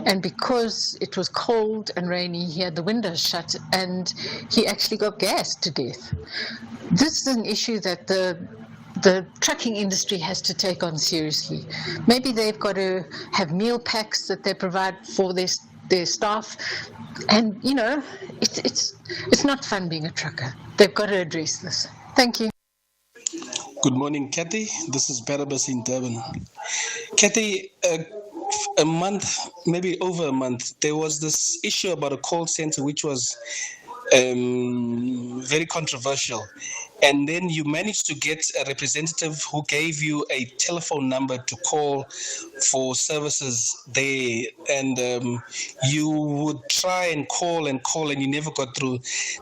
And because it was cold and rainy, he had the windows shut and he actually got gassed to death. This is an issue that the trucking industry has to take on seriously. Maybe they've got to have meal packs that they provide for their staff. And, you know, it's not fun being a trucker. They've got to address this. Thank you. Good morning, Cathy. This is Barabas in Durban. Cathy, a month, maybe over a month, there was this issue about a call center which was very controversial. And then you managed to get a representative who gave you a telephone number to call for services there. And you would try and call and you never got through.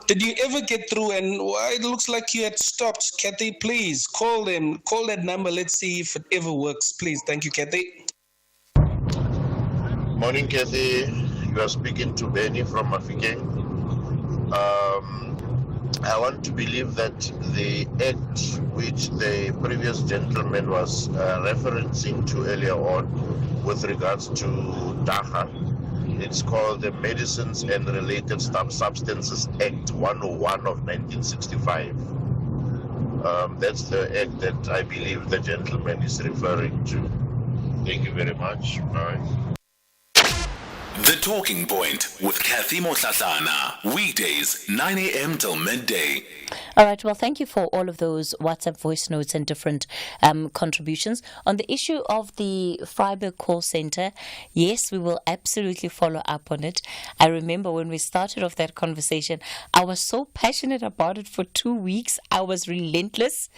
Did you ever get through? And it looks like you had stopped. Cathy, please call them. Call that number. Let's see if it ever works. Please. Thank you, Cathy. Morning, Cathy. You are speaking to Benny from Mafike. I want to believe that the act which the previous gentleman was referencing to earlier on with regards to DAHA, it's called the Medicines and Related Substances Act 101 of 1965. That's the act that I believe the gentleman is referring to. Thank you very much. Bye. The Talking Point with Cathy Mohlahlana. Weekdays, 9 a.m. till midday. All right. Well, thank you for all of those WhatsApp voice notes and different contributions. On the issue of the Freiburg call center, yes, we will absolutely follow up on it. I remember when we started off that conversation, I was so passionate about it for 2 weeks. I was relentless.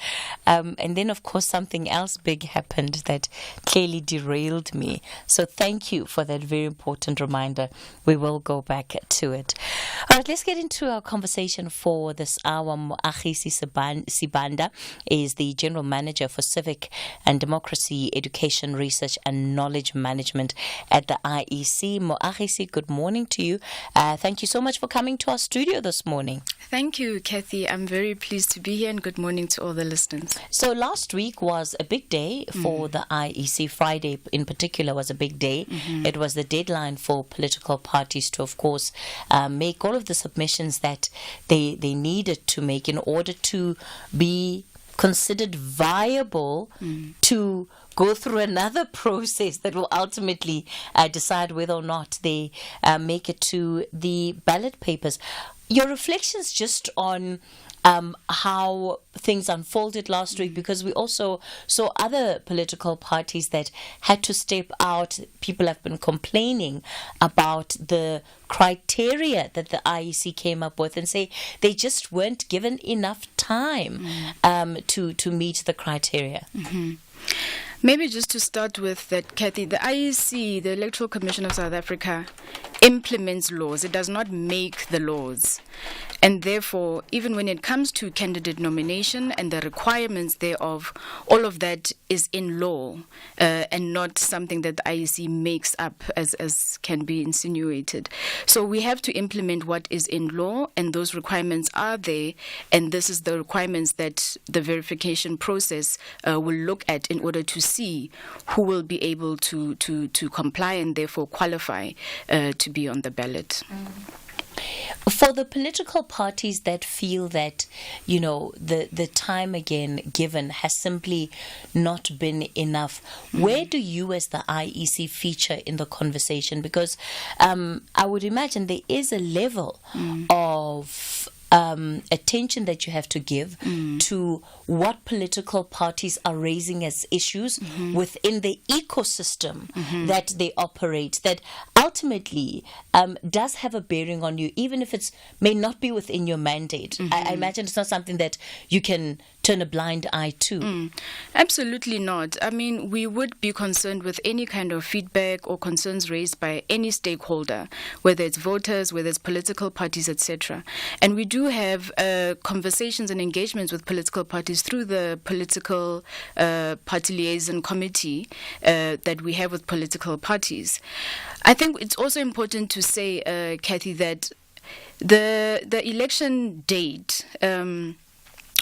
And then, of course, something else big happened that clearly derailed me. So thank you for that very important reminder. We will go back to it. All right, let's get into our conversation for this hour. Moagizi Sibanda is the General Manager for Civic and Democracy Education Research and Knowledge Management at the IEC. Moagizi, good morning to you. Thank you so much for coming to our studio this morning. Thank you, Cathy. I'm very pleased to be here, and good morning to all the listeners. So last week was a big day for the IEC. Friday in particular was a big day. Mm-hmm. It was the deadline for political parties to, of course, make all of the submissions that they needed to make in order to be considered viable to go through another process that will ultimately decide whether or not they make it to the ballot papers. Your reflections just on how things unfolded last week, because we also saw other political parties that had to step out. People have been complaining about the criteria that the IEC came up with and say they just weren't given enough time to meet the criteria. Mm-hmm. Maybe just to start with that, Cathy, the IEC, the Electoral Commission of South Africa, implements laws. It does not make the laws. And therefore, even when it comes to candidate nomination and the requirements thereof, all of that is in law and not something that the IEC makes up as can be insinuated. So we have to implement what is in law, and those requirements are there, and this is the requirements that the verification process will look at in order to see who will be able to comply and therefore qualify to be on the ballot. For the political parties that feel that, you know, the time again given has simply not been enough, where do you as the IEC feature in the conversation? Because I would imagine there is a level of attention that you have to give to what political parties are raising as issues within the ecosystem that they operate, that ultimately does have a bearing on you, even if it may not be within your mandate. I imagine it's not something that you can turn a blind eye to. Absolutely not. I mean, we would be concerned with any kind of feedback or concerns raised by any stakeholder, whether it's voters, whether it's political parties, etc. And we do have conversations and engagements with political parties through the political party liaison committee that we have with political parties. I think it's also important to say, Cathy, that the election date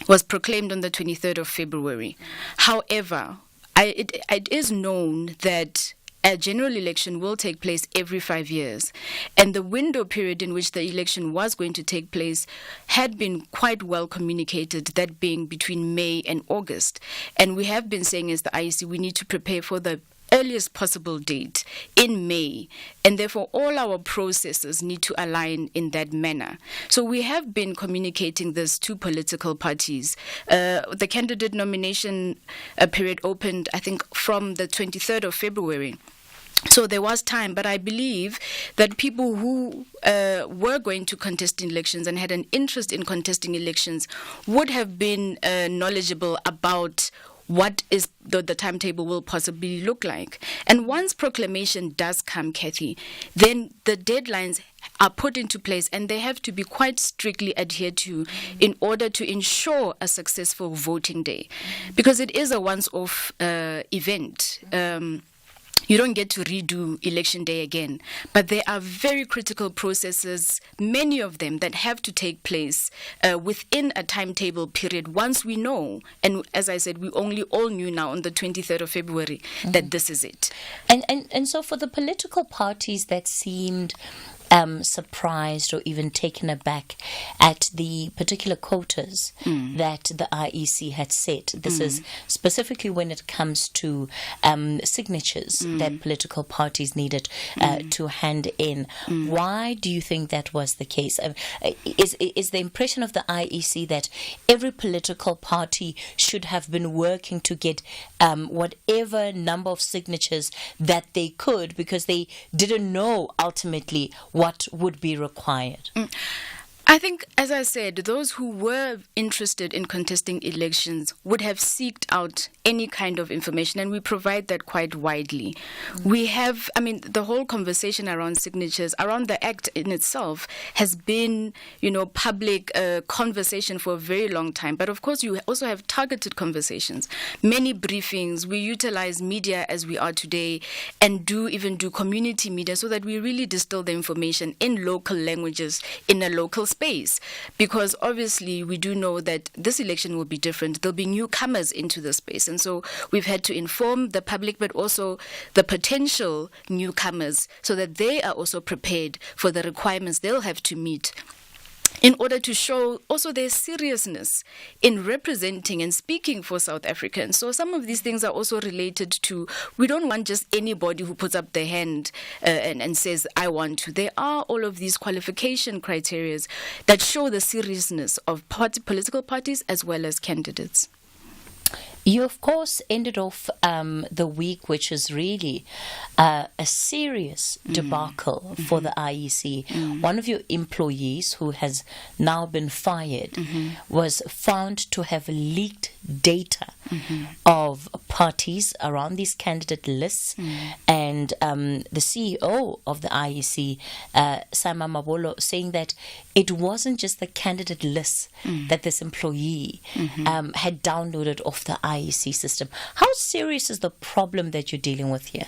was proclaimed on the 23rd of February. However, it is known that a general election will take place every 5 years. And the window period in which the election was going to take place had been quite well communicated, that being between May and August. And we have been saying as the IEC, we need to prepare for the earliest possible date in May, and therefore all our processes need to align in that manner. So we have been communicating this to political parties. The candidate nomination period opened, I think, from the 23rd of February. So there was time, but I believe that people who were going to contest elections and had an interest in contesting elections would have been knowledgeable about what is the timetable will possibly look like. And once proclamation does come, Cathy, then the deadlines are put into place and they have to be quite strictly adhered to in order to ensure a successful voting day. Because it is a once-off event. You don't get to redo election day again. But there are very critical processes, many of them, that have to take place within a timetable period once we know. And as I said, we only all knew now on the 23rd of February that this is it. And so for the political parties that seemed surprised or even taken aback at the particular quotas that the IEC had set. This is specifically when it comes to signatures that political parties needed to hand in. Why do you think that was the case? Is the impression of the IEC that every political party should have been working to get whatever number of signatures that they could because they didn't know ultimately what would be required? I think, as I said, those who were interested in contesting elections would have sought out any kind of information, and we provide that quite widely. We have, the whole conversation around signatures, around the Act in itself, has been, public conversation for a very long time. But of course, you also have targeted conversations, many briefings. We utilize media as we are today and do community media so that we really distill the information in local languages, in a local space, because obviously we do know that this election will be different. There'll be newcomers into the space, and so we've had to inform the public but also the potential newcomers so that they are also prepared for the requirements they'll have to meet in order to show also their seriousness in representing and speaking for South Africans. So some of these things are also related to, we don't want just anybody who puts up their hand and says, I want to. There are all of these qualification criteria that show the seriousness of political parties as well as candidates. You, of course, ended off the week, which is really a serious debacle for the IEC. One of your employees, who has now been fired, was found to have leaked data of parties around these candidate lists. And the CEO of the IEC, Sama Mabolo, saying that it wasn't just the candidate lists that this employee had downloaded off the IEC system. How serious is the problem that you're dealing with here?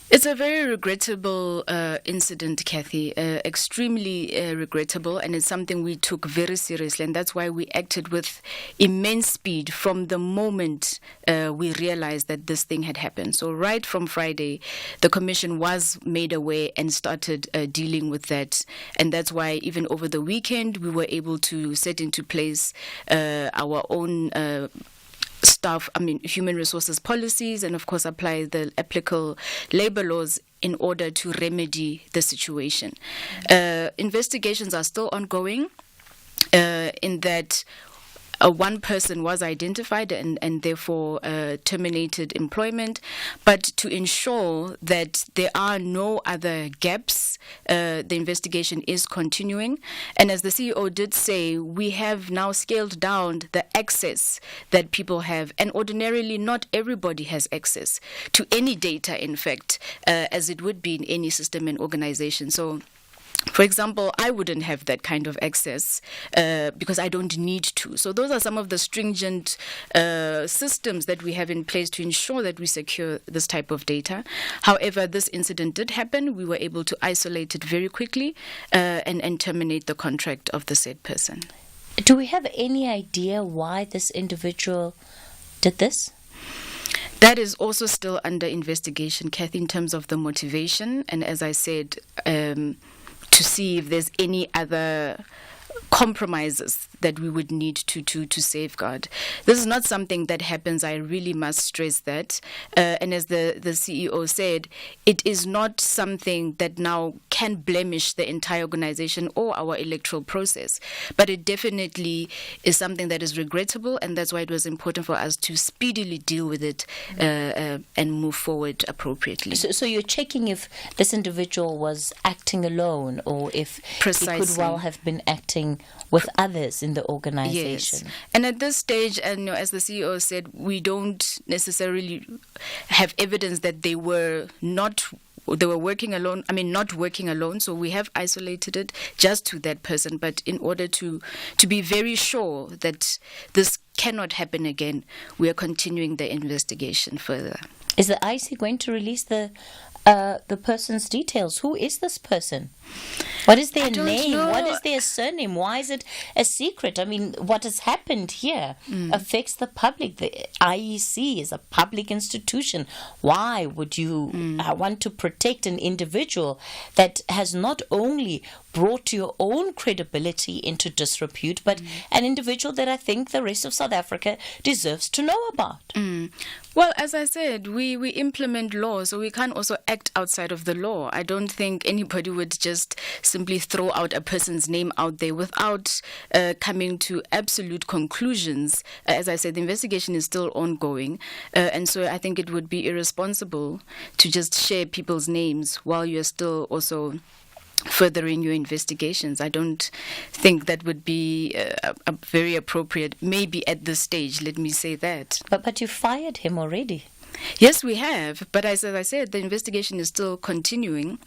It's a very regrettable incident, Cathy, extremely regrettable, and it's something we took very seriously, and that's why we acted with immense speed from the moment we realized that this thing had happened. So right from Friday, the Commission was made aware and started dealing with that, and that's why even over the weekend we were able to set into place our own human resources policies, and of course apply the applicable labor laws in order to remedy the situation. Investigations are still ongoing in that one person was identified and therefore terminated employment, but to ensure that there are no other gaps, the investigation is continuing. And as the CEO did say, we have now scaled down the access that people have, and ordinarily not everybody has access to any data, in fact, as it would be in any system and organization. So, for example, I wouldn't have that kind of access because I don't need to. So those are some of the stringent systems that we have in place to ensure that we secure this type of data. However, this incident did happen. We were able to isolate it very quickly and terminate the contract of the said person. Do we have any idea why this individual did this? That is also still under investigation, Cathy, in terms of the motivation, and as I said, to see if there's any other compromises that we would need to safeguard. This is not something that happens. I really must stress that. And as the CEO said, it is not something that now can blemish the entire organization or our electoral process. But it definitely is something that is regrettable, and that's why it was important for us to speedily deal with it and move forward appropriately. So you're checking if this individual was acting alone, or if Precisely. he could well have been acting with others in the organization. Yes. And at this stage, and as the CEO said, we don't necessarily have evidence that they were working alone. Not working alone. So we have isolated it just to that person. But in order to be very sure that this cannot happen again, we are continuing the investigation further. Is the IEC going to release the person's details? Who is this person? What is their name? know. What is their surname? Why is it a secret? I mean, what has happened here affects the public. The IEC is a public institution. Why would you want to protect an individual that has not only brought your own credibility into disrepute, but an individual that I think the rest of South Africa deserves to know about? Well, as I said, we implement law, so we can't also act outside of the law. I don't think anybody would just simply throw out a person's name out there without coming to absolute conclusions. As I said, the investigation is still ongoing, and so I think it would be irresponsible to just share people's names while you're still also furthering your investigations. I don't think that would be a very appropriate, maybe at this stage, let me say that. But you fired him already. Yes, we have. But as I said, the investigation is still continuing.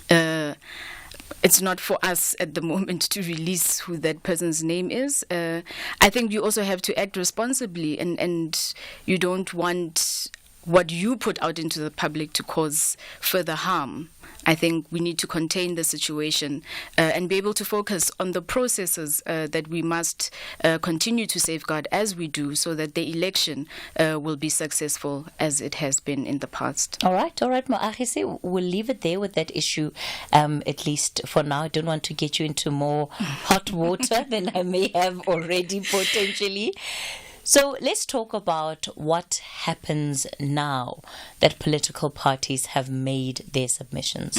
It's not for us at the moment to release who that person's name is. I think you also have to act responsibly, and you don't want what you put out into the public to cause further harm. I think we need to contain the situation and be able to focus on the processes that we must continue to safeguard as we do, so that the election will be successful as it has been in the past. All right, Mohlahlana, we'll leave it there with that issue, at least for now. I don't want to get you into more hot water than I may have already potentially. So let's talk about what happens now that political parties have made their submissions.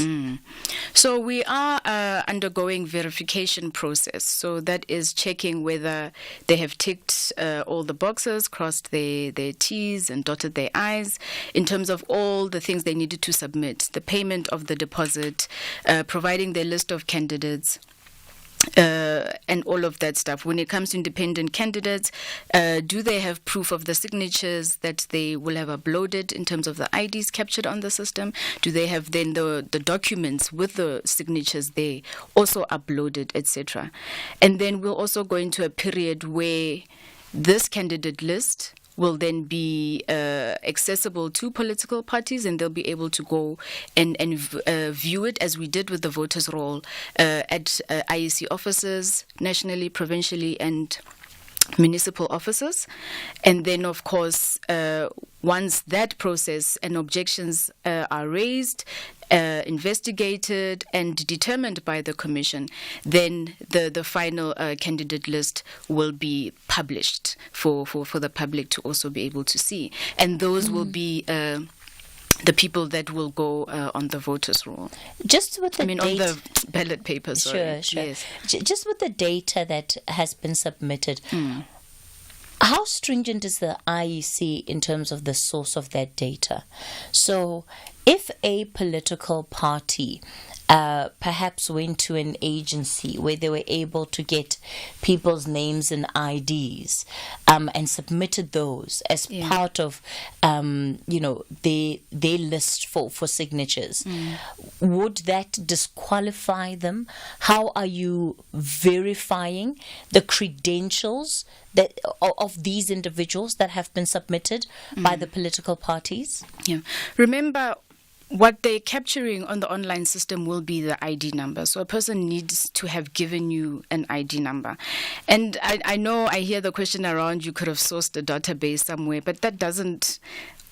So we are undergoing verification process. So that is checking whether they have ticked all the boxes, crossed their T's and dotted their I's in terms of all the things they needed to submit, the payment of the deposit, providing their list of candidates, and all of that stuff. When it comes to independent candidates, do they have proof of the signatures that they will have uploaded in terms of the IDs captured on the system? Do they have then the documents with the signatures they also uploaded, etc.? And then we'll also go into a period where this candidate list will then be accessible to political parties, and they'll be able to go and view it, as we did with the voters' roll, at IEC offices, nationally, provincially, and municipal offices. And then, of course, once that process and objections are raised, investigated and determined by the Commission, then the final candidate list will be published for the public to also be able to see. And those will be the people that will go on the voters' roll. Just with the on the ballot paper, sorry. Sure. Yes. Just with the data that has been submitted, how stringent is the IEC in terms of the source of that data? So if a political party perhaps went to an agency where they were able to get people's names and IDs and submitted those as part of their list for signatures, would that disqualify them? How are you verifying the credentials that of these individuals that have been submitted by the political parties? Yeah. Remember, what they're capturing on the online system will be the ID number. So a person needs to have given you an ID number. And I know I hear the question around, you could have sourced a database somewhere, but that doesn't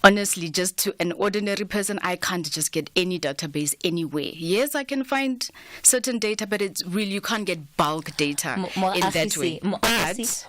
honestly, just to an ordinary person, I can't just get any database anywhere. Yes, I can find certain data, but it's really, you can't get bulk data in that way.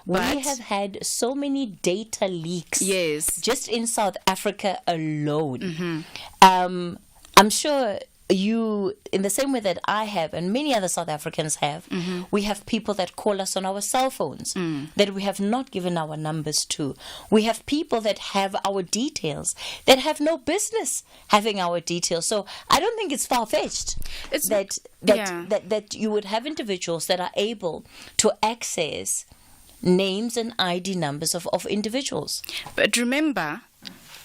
We have had so many data leaks. Yes. Just in South Africa alone. Mm-hmm. I'm sure you, in the same way that I have and many other South Africans have, we have people that call us on our cell phones that we have not given our numbers to. We have people that have our details that have no business having our details. So I don't think it's far-fetched that you would have individuals that are able to access names and ID numbers of individuals. But remember,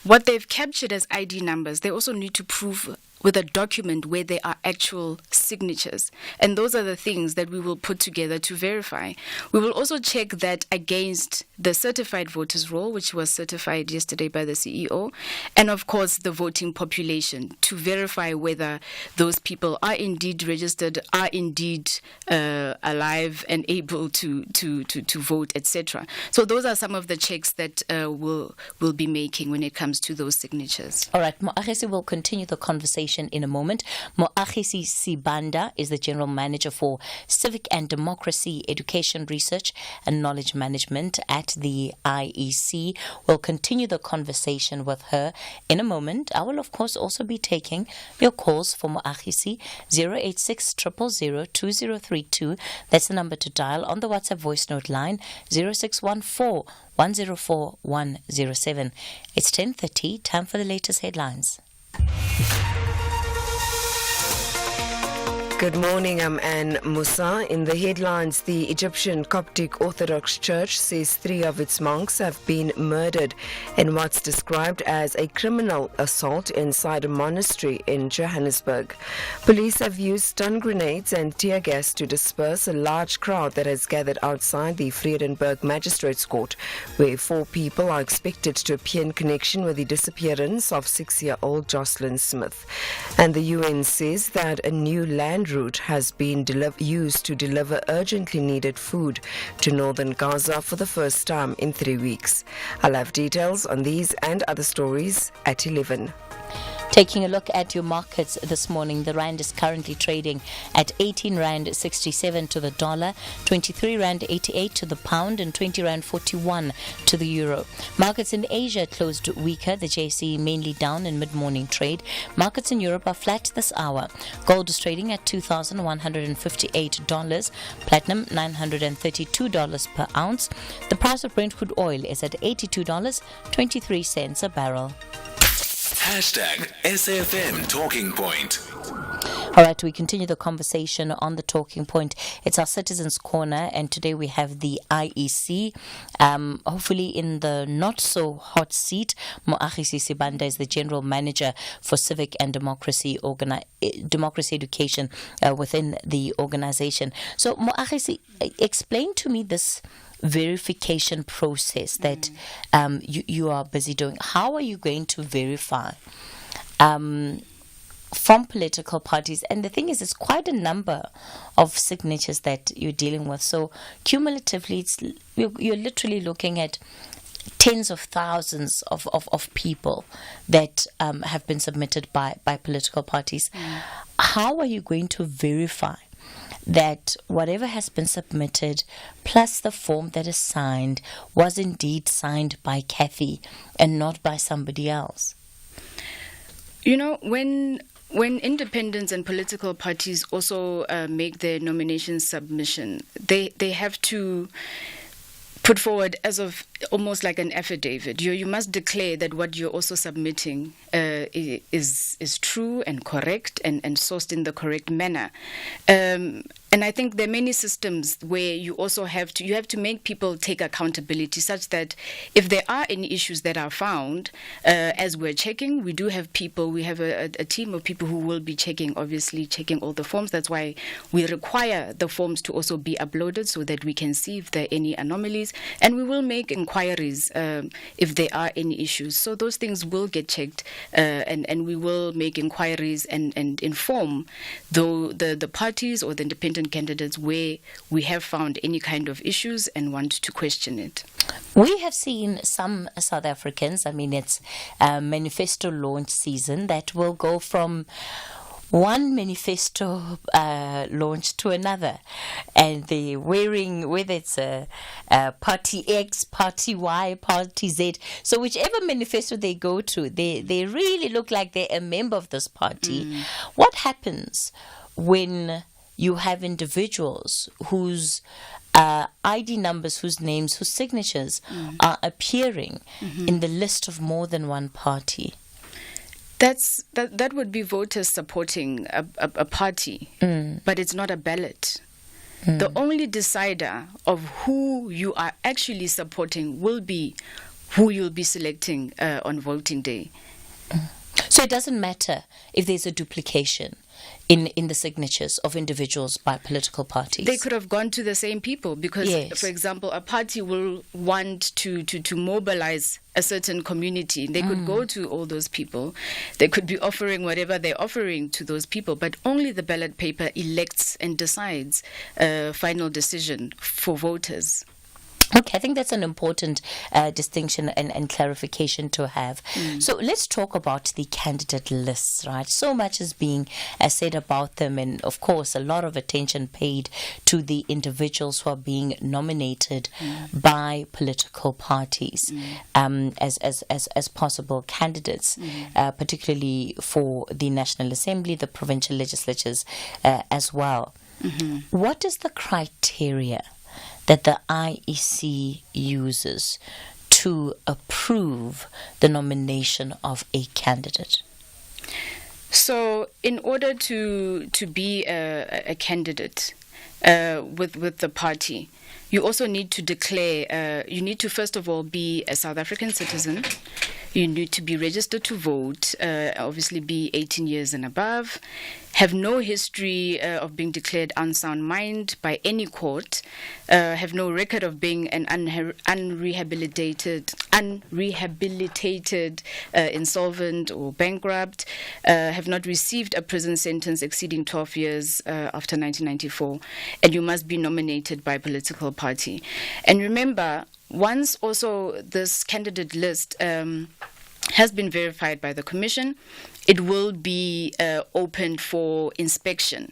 what they've captured as ID numbers, they also need to prove with a document where there are actual signatures. And those are the things that we will put together to verify. We will also check that against the certified voters roll, which was certified yesterday by the CEO, and of course the voting population, to verify whether those people are indeed registered, are indeed alive and able to vote, etc. So those are some of the checks that we'll be making when it comes to those signatures. All right, Moagesi will continue the conversation in a moment. Moagesi Sibanda is the General Manager for Civic and Democracy Education Research and Knowledge Management at the IEC. We'll continue the conversation with her in a moment. I will, of course, also be taking your calls for Moagesi, 086 000 2032. That's the number to dial on the WhatsApp voice note line, 0614 104 107. It's 10:30, time for the latest headlines. Good morning, I'm Anne Musa. In the headlines, the Egyptian Coptic Orthodox Church says 3 of its monks have been murdered in what's described as a criminal assault inside a monastery in Johannesburg. Police have used stun grenades and tear gas to disperse a large crowd that has gathered outside the Vredenburg Magistrates Court, where 4 people are expected to appear in connection with the disappearance of 6-year-old Jocelyn Smith. And the UN says that a new land route has been used to deliver urgently needed food to northern Gaza for the first time in 3 weeks. I'll have details on these and other stories at 11. Taking a look at your markets this morning, the rand is currently trading at 18 rand 67 to the dollar, 23 rand 88 to the pound, and 20 rand 41 to the euro. Markets in Asia closed weaker, the JSE mainly down in mid-morning trade. Markets in Europe are flat this hour. Gold is trading at $2,158, platinum $932 per ounce. The price of Brent crude oil is at $82.23 a barrel. Hashtag SFM Talking Point. All right, we continue the conversation on the Talking Point. It's our Citizens Corner, and today we have the IEC. Hopefully in the not-so-hot seat, Moagesi Sibanda is the General Manager for Civic and Democracy Education within the organization. So, Moagesi, explain to me this verification process that you are busy doing. How are you going to verify from political parties? And the thing is, it's quite a number of signatures that you're dealing with. So cumulatively, you're literally looking at tens of thousands of people that have been submitted by political parties. How are you going to verify that whatever has been submitted, plus the form that is signed, was indeed signed by Cathy and not by somebody else? You know, when independents and political parties also make their nomination submission, they have to put forward as of almost like an affidavit. You must declare that what you're also submitting is true and correct and sourced in the correct manner. And I think there are many systems where you also have to make people take accountability, such that if there are any issues that are found, as we're checking, we do have people, we have a team of people who will be checking all the forms. That's why we require the forms to also be uploaded so that we can see if there are any anomalies, and we will make inquiries if there are any issues. So those things will get checked, and we will make inquiries and inform the parties or the independent independent candidates where we have found any kind of issues and want to question it. We have seen some South Africans, I mean, it's Manifesto launch season, that will go from one manifesto launch to another, and they're wearing, whether it's a party X, party Y, party Z, so whichever manifesto they go to, they really look like they're a member of this party. What happens when you have individuals whose ID numbers, whose names, whose signatures are appearing in the list of more than one party? That would be voters supporting a party, but it's not a ballot. The only decider of who you are actually supporting will be who you'll be selecting on voting day. So it doesn't matter if there's a duplication in the signatures of individuals by political parties. They could have gone to the same people because, Yes. for example, a party will want to mobilize a certain community. They could go to all those people. They could be offering whatever they're offering to those people, but only the ballot paper elects and decides a final decision for voters. Okay, I think that's an important distinction and clarification to have. So let's talk about the candidate lists, right? So much is being said about them, and of course a lot of attention paid to the individuals who are being nominated by political parties as possible candidates, particularly for the National Assembly, the provincial legislatures as well. What is the criteria that the IEC uses to approve the nomination of a candidate? So, in order to be a candidate with the party, you also need to declare. You need to first of all be a South African citizen. You need to be registered to vote. Obviously, be 18 years and above. Have no history of being declared unsound mind by any court. Have no record of being an unrehabilitated, insolvent or bankrupt. Have not received a prison sentence exceeding 12 years after 1994. And you must be nominated by a political party. And remember, once also this candidate list has been verified by the Commission, it will be opened for inspection.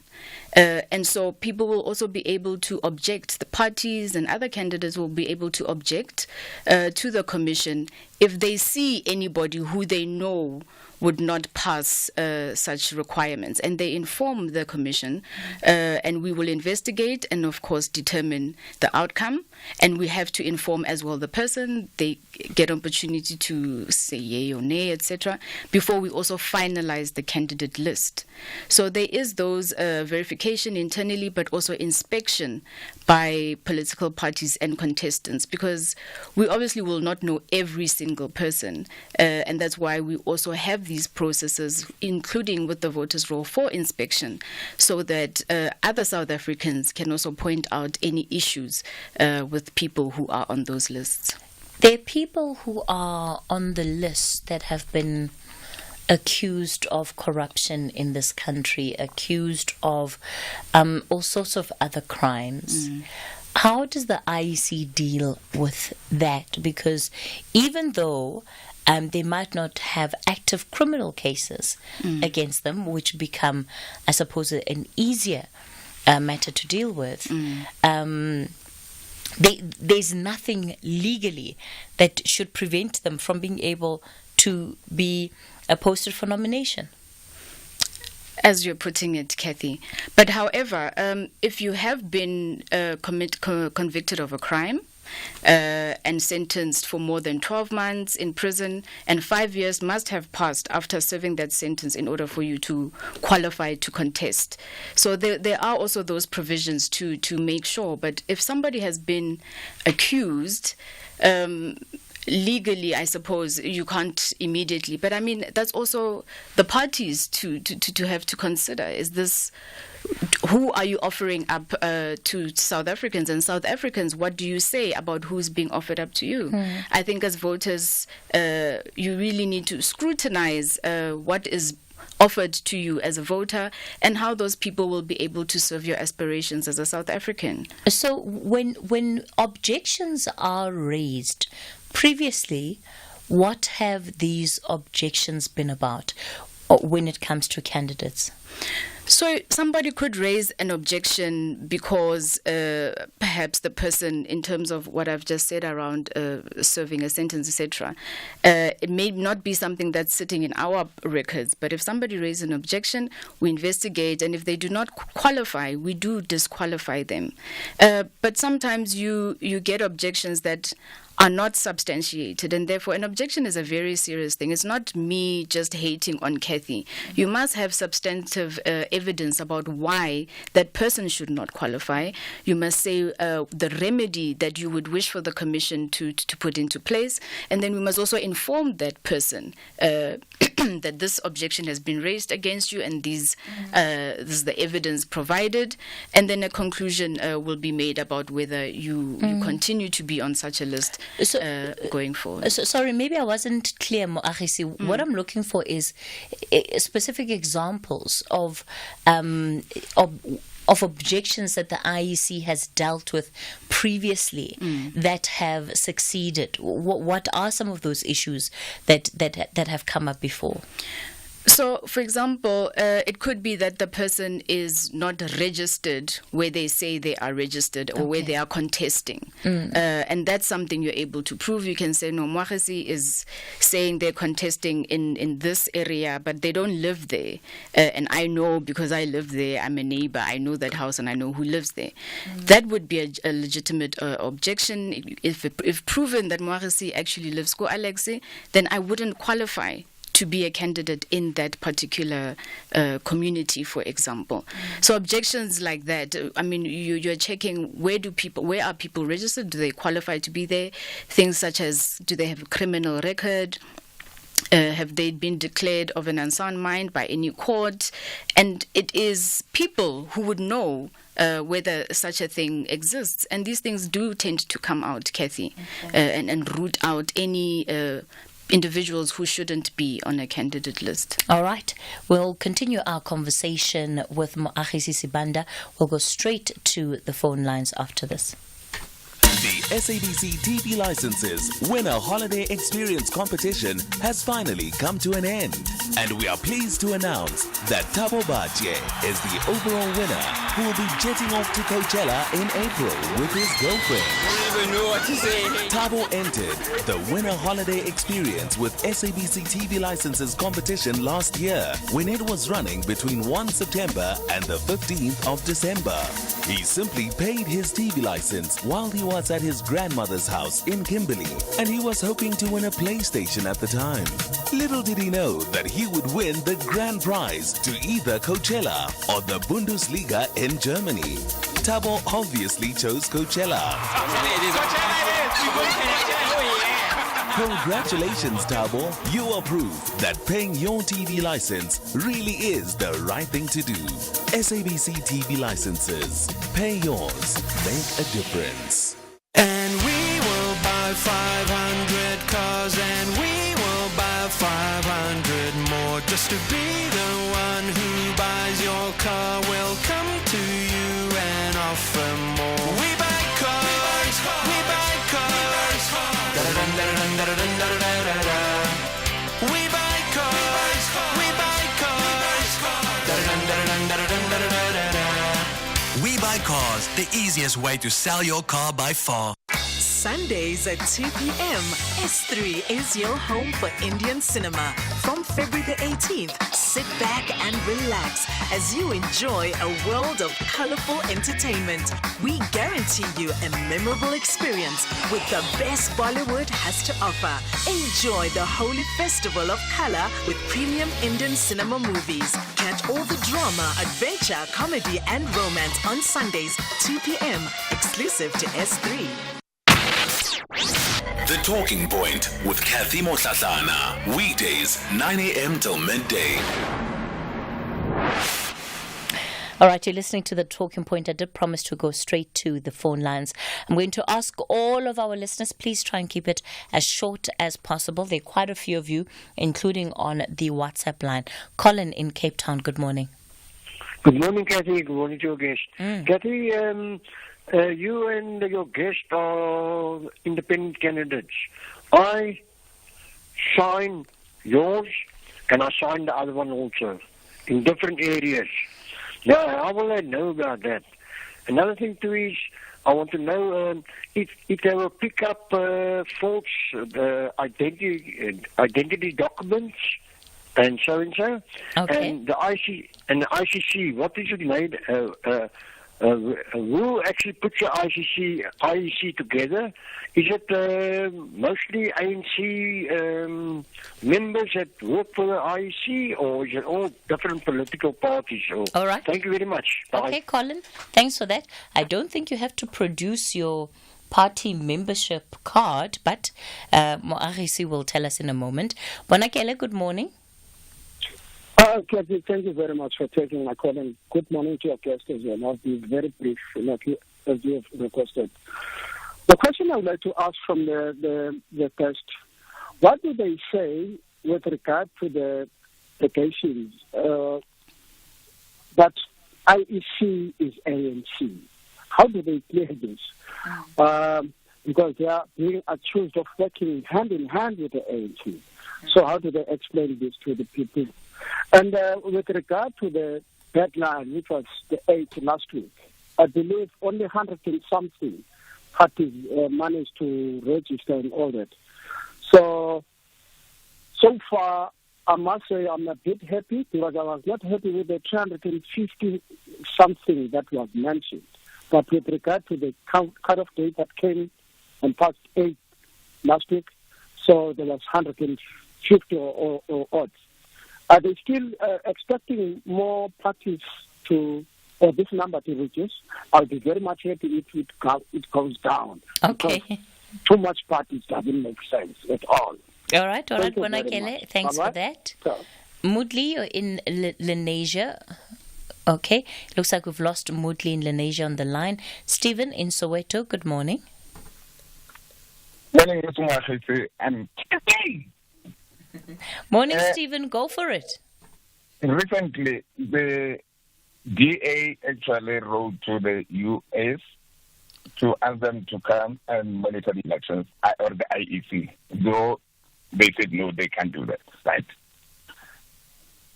And so people will also be able to object. The parties and other candidates will be able to object to the Commission if they see anybody who they know would not pass such requirements. And they inform the Commission, and we will investigate and, of course, determine the outcome. And we have to inform as well the person. They get opportunity to say yay or nay, etc., before we also finalize the candidate list. So there is those verification internally, but also inspection by political parties and contestants, because we obviously will not know every single person. And that's why we also have these processes, including with the voters' roll, for inspection, so that other South Africans can also point out any issues with people who are on those lists. There are people who are on the list that have been accused of corruption in this country, accused of all sorts of other crimes. How does the IEC deal with that? Because even though they might not have active criminal cases against them, which become, I suppose, an easier matter to deal with, there's nothing legally that should prevent them from being able to be posted for nomination. As you're putting it, Cathy. But however, if you have been convicted of a crime and sentenced for more than 12 months in prison, and 5 years must have passed after serving that sentence in order for you to qualify to contest. So there are also those provisions to make sure. But if somebody has been accused, legally, I suppose you can't immediately. But I mean, that's also the parties to have to consider. Is this, who are you offering up to South Africans? And South Africans, what do you say about who's being offered up to you? I think as voters, you really need to scrutinize what is offered to you as a voter, and how those people will be able to serve your aspirations as a South African. So when objections are raised previously, what have these objections been about when it comes to candidates? So somebody could raise an objection because perhaps the person, in terms of what I've just said around serving a sentence, etc., it may not be something that's sitting in our records. But if somebody raises an objection, we investigate, and if they do not qualify, we do disqualify them. But sometimes you get objections that are not substantiated, and therefore an objection is a very serious thing. It's not me just hating on Cathy. You must have substantive evidence about why that person should not qualify. You must say the remedy that you would wish for the commission to put into place, and then we must also inform that person that this objection has been raised against you, and this is the evidence provided, and then a conclusion will be made about whether you continue to be on such a list going forward. Sorry, maybe I wasn't clear, Moagisi. What I'm looking for is specific examples of objections that the IEC has dealt with previously that have succeeded. What are some of those issues that have come up before? So, for example, it could be that the person is not registered where they say they are registered, or where they are contesting. And that's something you're able to prove. You can say, no, Moagisi is saying they're contesting in this area, but they don't live there. And I know, because I live there, I'm a neighbor, I know that house and I know who lives there. That would be a legitimate objection. If proven that Moagisi actually lives Ko Alexi, then I wouldn't qualify to be a candidate in that particular community, for example. So objections like that, I mean, you're checking where are people registered? Do they qualify to be there? Things such as, do they have a criminal record? Have they been declared of an unsound mind by any court? And it is people who would know whether such a thing exists. And these things do tend to come out, Cathy, and root out any individuals who shouldn't be on a candidate list. All right. We'll continue our conversation with Moagisi Sibanda. We'll go straight to the phone lines after this. The SABC TV Licenses Winner Holiday Experience competition has finally come to an end. And we are pleased to announce that Thabo Batye is the overall winner, who will be jetting off to Coachella in April with his girlfriend. I don't even know what to say. Thabo entered the Winner Holiday Experience with SABC TV Licenses competition last year, when it was running between 1 September and the 15th of December. He simply paid his TV license while he was at his grandmother's house in Kimberley, and he was hoping to win a PlayStation at the time. Little did he know that he would win the grand prize to either Coachella or the Bundesliga in Germany. Thabo obviously chose Coachella. Congratulations, Thabo. You are proof that paying your TV license really is the right thing to do. SABC TV Licenses. Pay yours. Make a difference. And we will buy 500 cars, and we will buy 500 more. Just to be the one who buys your car. We'll come to you and offer more. We buy cars, we buy cars. Da-da-dun-da-da-dun-da-da-dun-da-da-da-da. We buy cars, we buy cars. Da-da-dun-da-da-dun-da-da-dun-da-da-da. We Buy Cars, the easiest way to sell your car by far. Sundays at 2 p.m. S3 is your home for Indian cinema. From February the 18th, sit back and relax as you enjoy a world of colorful entertainment. We guarantee you a memorable experience with the best Bollywood has to offer. Enjoy the Holy Festival of Color with premium Indian cinema movies. Catch all the drama, adventure, comedy, and romance on Sundays, 2 p.m. exclusive to S3. The Talking Point with Cathy Mohlahlana. Weekdays, 9 a.m. till midday. All right, you're listening to The Talking Point. I did promise to go straight to the phone lines. I'm going to ask all of our listeners, please try and keep it as short as possible. There are quite a few of you, including on the WhatsApp line. Colin in Cape Town, good morning. Good morning, Cathy. Good morning to your guest. Cathy, you and your guest are independent candidates. I sign yours and I sign the other one also in different areas. Now, how will I know about that? Another thing too is I want to know if they will pick up false identity documents and so. Okay. And the ICC, what is it made? Who actually puts the IEC together? Is it mostly ANC members that work for the IEC, or is it all different political parties? All right. Thank you very much. Bye. Okay, Colin, thanks for that. I don't think you have to produce your party membership card, but Moagisi will tell us in a moment. Bonakele, good morning. Cathy, thank you very much for taking my call, and good morning to your guests as well. I'll be very brief, as you have requested. The question I would like to ask from the test, what do they say with regard to the cases that IEC is ANC? How do they clear this? Because they are being accused of working hand in hand with the ANC. So how do they explain this to the people? And with regard to the deadline, which was the 8th last week, I believe only 100 and something parties managed to register and all that. So far, I must say I'm a bit happy, because I was not happy with the 350 something that was mentioned. But with regard to the cut-off date that came and passed 8 last week, so there was 150 or odd. Are they still expecting more parties or this number to reduce? I'll be very much happy if it goes down. Okay. Too much parties doesn't make sense at all. All right, Bonakele, thanks for that. So, Moodley, you're in Lenasia. Okay, looks like we've lost Moodley in Lenasia on the line. Stephen in Soweto, good morning. Morning, Mr. and Morning, Stephen. Go for it. Recently, the DA actually wrote to the US to ask them to come and monitor the elections, or the IEC, though they said no, they can't do that, right?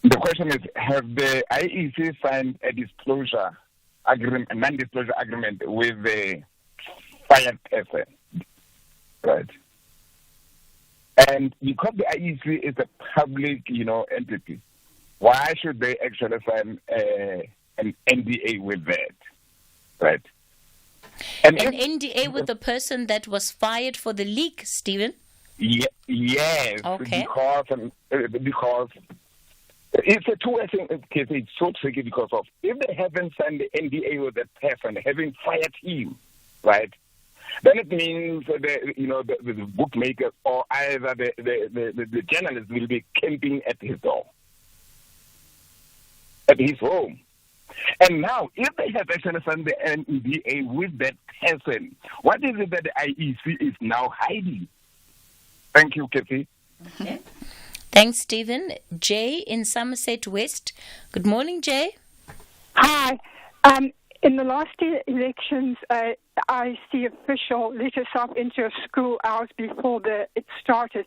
The question is, have the IEC signed a disclosure agreement, a non-disclosure agreement with the fired person, right? And because the IEC is a public, entity, why should they actually sign an NDA with that, right? An NDA with the person that was fired for the leak, Stephen? Yes. Okay. Because it's a two-way thing. It's so tricky because of if they haven't signed the NDA with that person, having fired him, right? Then it means the bookmakers or either the journalists will be camping at his door, at his home. And now, if they have actually signed the NDA with that person, what is it that the IEC is now hiding? Thank you, Cathy. Okay. Thanks, Stephen. Jay in Somerset West. Good morning, Jay. Hi. In the last elections, IEC official let herself into a school hours before it started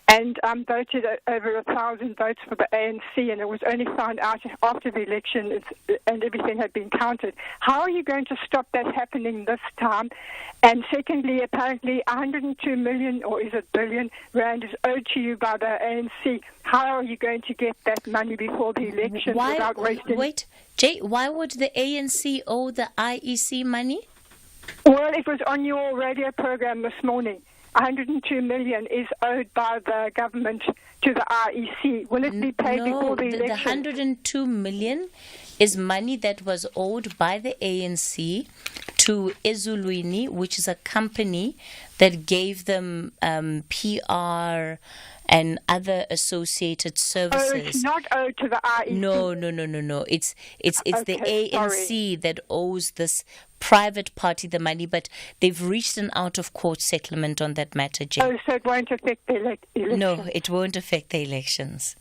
and voted over 1,000 votes for the ANC, and it was only found out after the election and everything had been counted. How are you going to stop that happening this time? And secondly, apparently 102 million, or is it billion, rand is owed to you by the ANC. How are you going to get that money before the election without wasting... Wait, Jay, why would the ANC owe the IEC money? Well, it was on your radio program this morning. 102 million is owed by the government to the IEC. Will it be paid before the election? The 102 million is money that was owed by the ANC to Ezulwini, which is a company that gave them PR and other associated services. Oh, it's not owed to the IEC. No. It's the Okay, ANC that owes this private party the money, but they've reached an out-of-court settlement on that matter, Jay. Oh, so it won't affect the election? No, it won't affect the elections.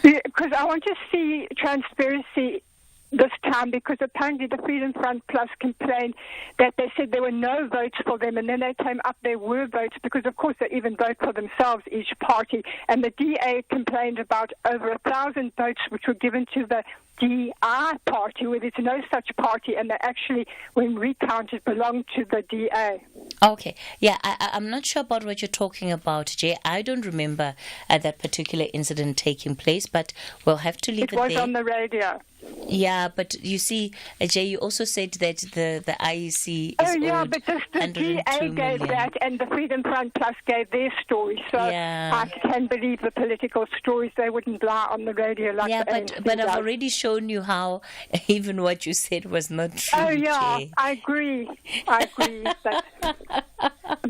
Because I want to see transparency this time, because apparently the Freedom Front Plus complained that they said there were no votes for them, and then they came up there were votes, because of course they even vote for themselves, each party, and the DA complained about over 1,000 votes which were given to the DI party, where there's no such party, and they actually, when recounted, belonged to the DA. Okay, yeah, I'm not sure about what you're talking about, Jay. I don't remember that particular incident taking place, but we'll have to leave it there. It was on the radio. Yeah, but you see, Jay, you also said that the IEC is Oh, yeah, owed but the DA 102 gave million. that, and the Freedom Front Plus gave their story. So Yeah. I can believe the political stories. They wouldn't lie on the radio like Yeah, the but ANC I've does. already shown you how even what you said was not true. Oh, yeah, Jay. I agree. But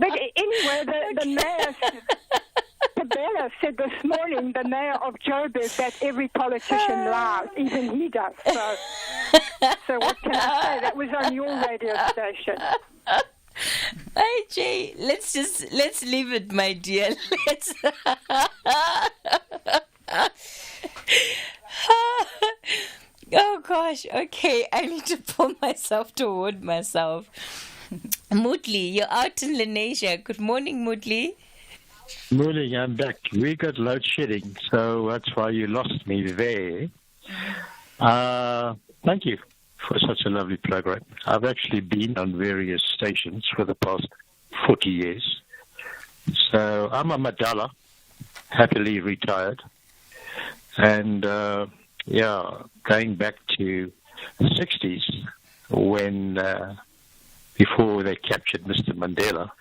anyway, the mayor, Tabella, said this morning, the mayor of Joburg, that every politician lies, even he does. So what can I say? That was on your radio station. Hey Jay, let's leave it, my dear. Let's. Oh gosh. Okay, I need to pull myself toward myself. Moodley, you're out in Lenasia. Good morning, Moodley. Morning, I'm back. We got load shedding, so that's why you lost me there. Thank you for such a lovely program. I've actually been on various stations for the past 40 years. So I'm a Madala, happily retired. And, going back to the 60s when, before they captured Mr. Mandela,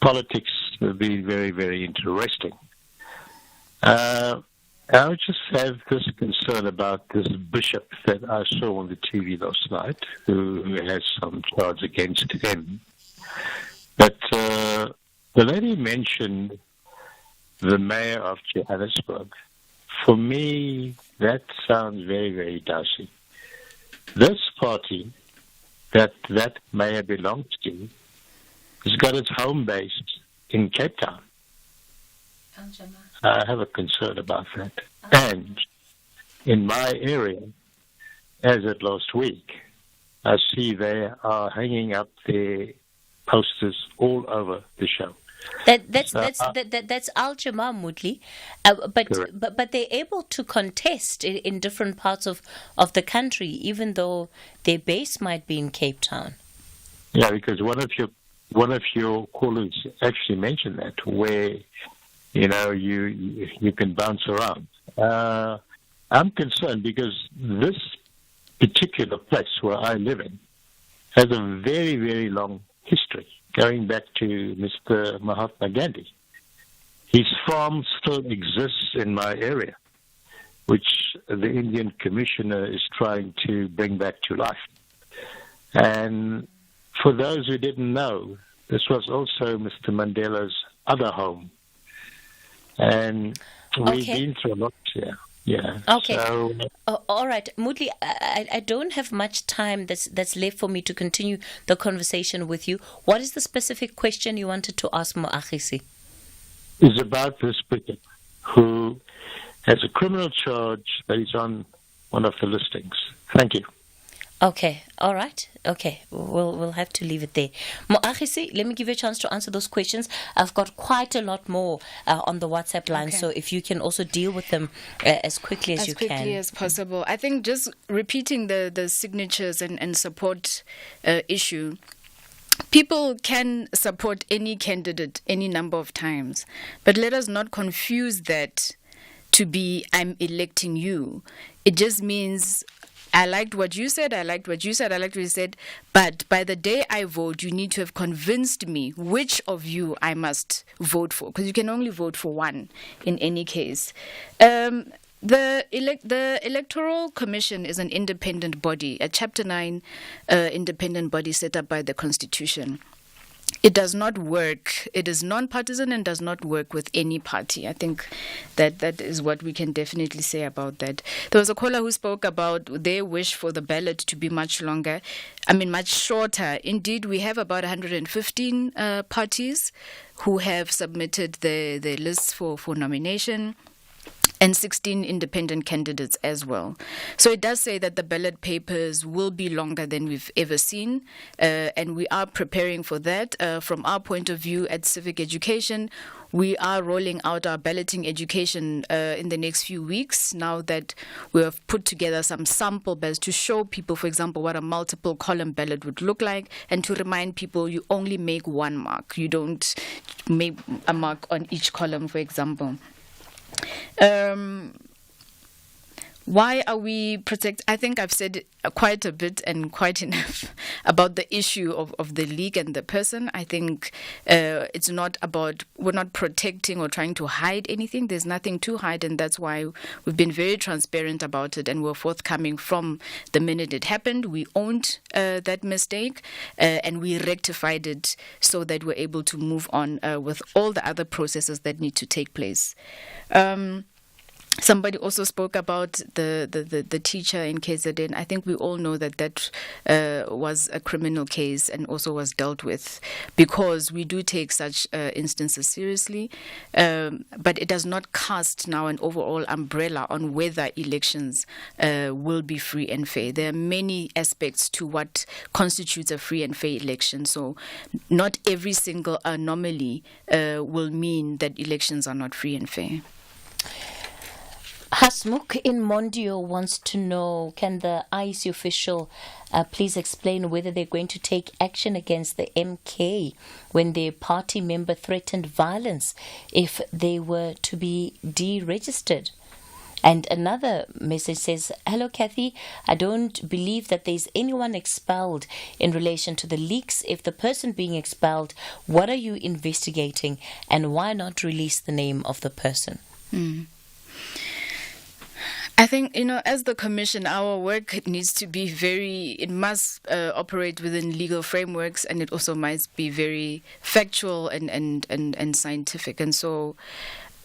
politics have been very, very interesting. I would just have this concern about this bishop that I saw on the TV last night, who has some charge against him. But the lady mentioned the mayor of Johannesburg. For me, that sounds very, very dicey. This party that mayor belongs to has got its home base in Cape Town. I have a concern about that. And in my area, as of last week, I see they are hanging up their posters all over the show. That's Al Jamaa, Moodley, but they're able to contest in different parts of the country, even though their base might be in Cape Town. Yeah, because one of your callers actually mentioned that, where you can bounce around. I'm concerned because this particular place where I live in has a very, very long history, going back to Mr. Mahatma Gandhi. His farm still exists in my area, which the Indian Commissioner is trying to bring back to life. And for those who didn't know, this was also Mr. Mandela's other home. And we've been through a lot here. Yeah. Okay. So, all right, Moodley, I don't have much time that's left for me to continue the conversation with you. What is the specific question you wanted to ask Moagisi? It's about this bishop who has a criminal charge that is on one of the listings. Thank you. Okay, all right. Okay, we'll have to leave it there. Moagisi, let me give you a chance to answer those questions. I've got quite a lot more on the WhatsApp line, so if you can also deal with them as quickly as you can. As quickly as possible. I think just repeating the signatures and support issue. People can support any candidate any number of times, but let us not confuse that to be I'm electing you. It just means I liked what you said, I liked what you said, I liked what you said, but by the day I vote, you need to have convinced me which of you I must vote for, because you can only vote for one in any case. The Electoral Commission is an independent body, a Chapter 9 independent body set up by the Constitution. it does not work. It is non-partisan and does not work with any party. I think that is what we can definitely say about that. There was a caller who spoke about their wish for the ballot to be much shorter. Indeed, we have about 115 parties who have submitted their lists for nomination, and 16 independent candidates as well. So it does say that the ballot papers will be longer than we've ever seen, and we are preparing for that. From our point of view at Civic Education, we are rolling out our balloting education in the next few weeks, now that we have put together some sample ballots to show people, for example, what a multiple column ballot would look like, and to remind people you only make one mark. You don't make a mark on each column, for example. Why are we I think I've said quite a bit and quite enough about the issue of the leak and the person. I think it's not about, we're not protecting or trying to hide anything. There's nothing to hide, and that's why we've been very transparent about it, and we're forthcoming from the minute it happened. We owned that mistake, and we rectified it so that we're able to move on with all the other processes that need to take place. Somebody also spoke about the teacher in KZN. I think we all know that was a criminal case and also was dealt with, because we do take such instances seriously. But it does not cast now an overall umbrella on whether elections will be free and fair. There are many aspects to what constitutes a free and fair election. So not every single anomaly will mean that elections are not free and fair. Hasmukh in Mondio wants to know, can the IEC official please explain whether they're going to take action against the MK when their party member threatened violence if they were to be deregistered? And another message says, hello Cathy, I don't believe that there's anyone expelled in relation to the leaks. If the person being expelled, what are you investigating, and why not release the name of the person? I think, as the Commission, our work needs to be it must operate within legal frameworks, and it also must be very factual and scientific. And so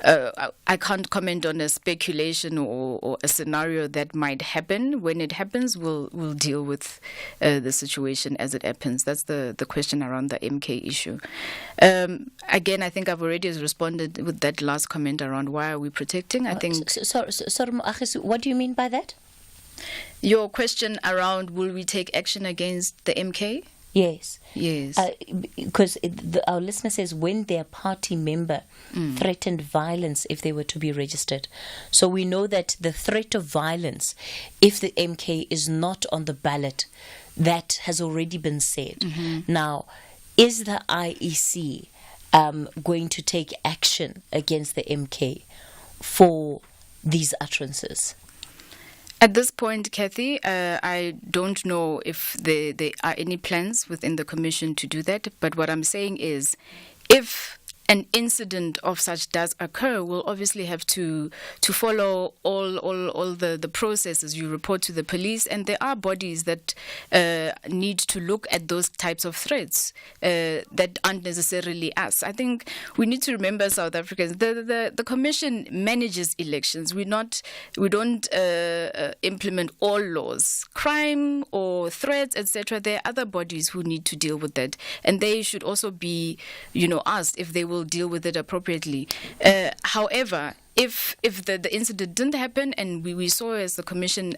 I can't comment on a speculation or a scenario that might happen. When it happens, we'll deal with the situation as it happens. That's the question around the MK issue. Again, I think I've already responded with that last comment around why are we protecting. I think. Sorry, what do you mean by that? Your question around will we take action against the MK? Yes. Because our listener says when their party member threatened violence if they were to be registered. So we know that the threat of violence, if the MK is not on the ballot, that has already been said. Now, is the IEC going to take action against the MK for these utterances? At this point, Cathy, I don't know if there are any plans within the Commission to do that. But what I'm saying is, if an incident of such does occur, we'll obviously have to follow all the processes. You report to the police, and there are bodies that need to look at those types of threats that aren't necessarily us. I think we need to remember, South Africans, the Commission manages elections. We don't implement all laws. Crime or threats, etc. There are other bodies who need to deal with that, and they should also be, asked if they will deal with it appropriately. However, if the incident didn't happen and we saw as the Commission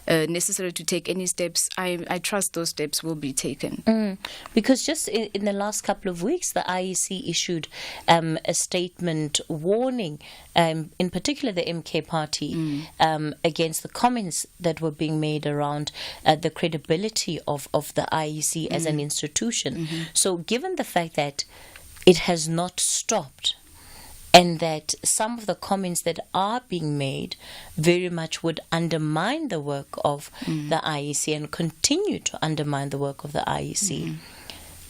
necessary to take any steps, I trust those steps will be taken. Because just in the last couple of weeks, the IEC issued a statement warning, in particular the MK party, against the comments that were being made around the credibility of the IEC as an institution. So given the fact that it has not stopped, and that some of the comments that are being made very much would undermine the work of the IEC and continue to undermine the work of the IEC,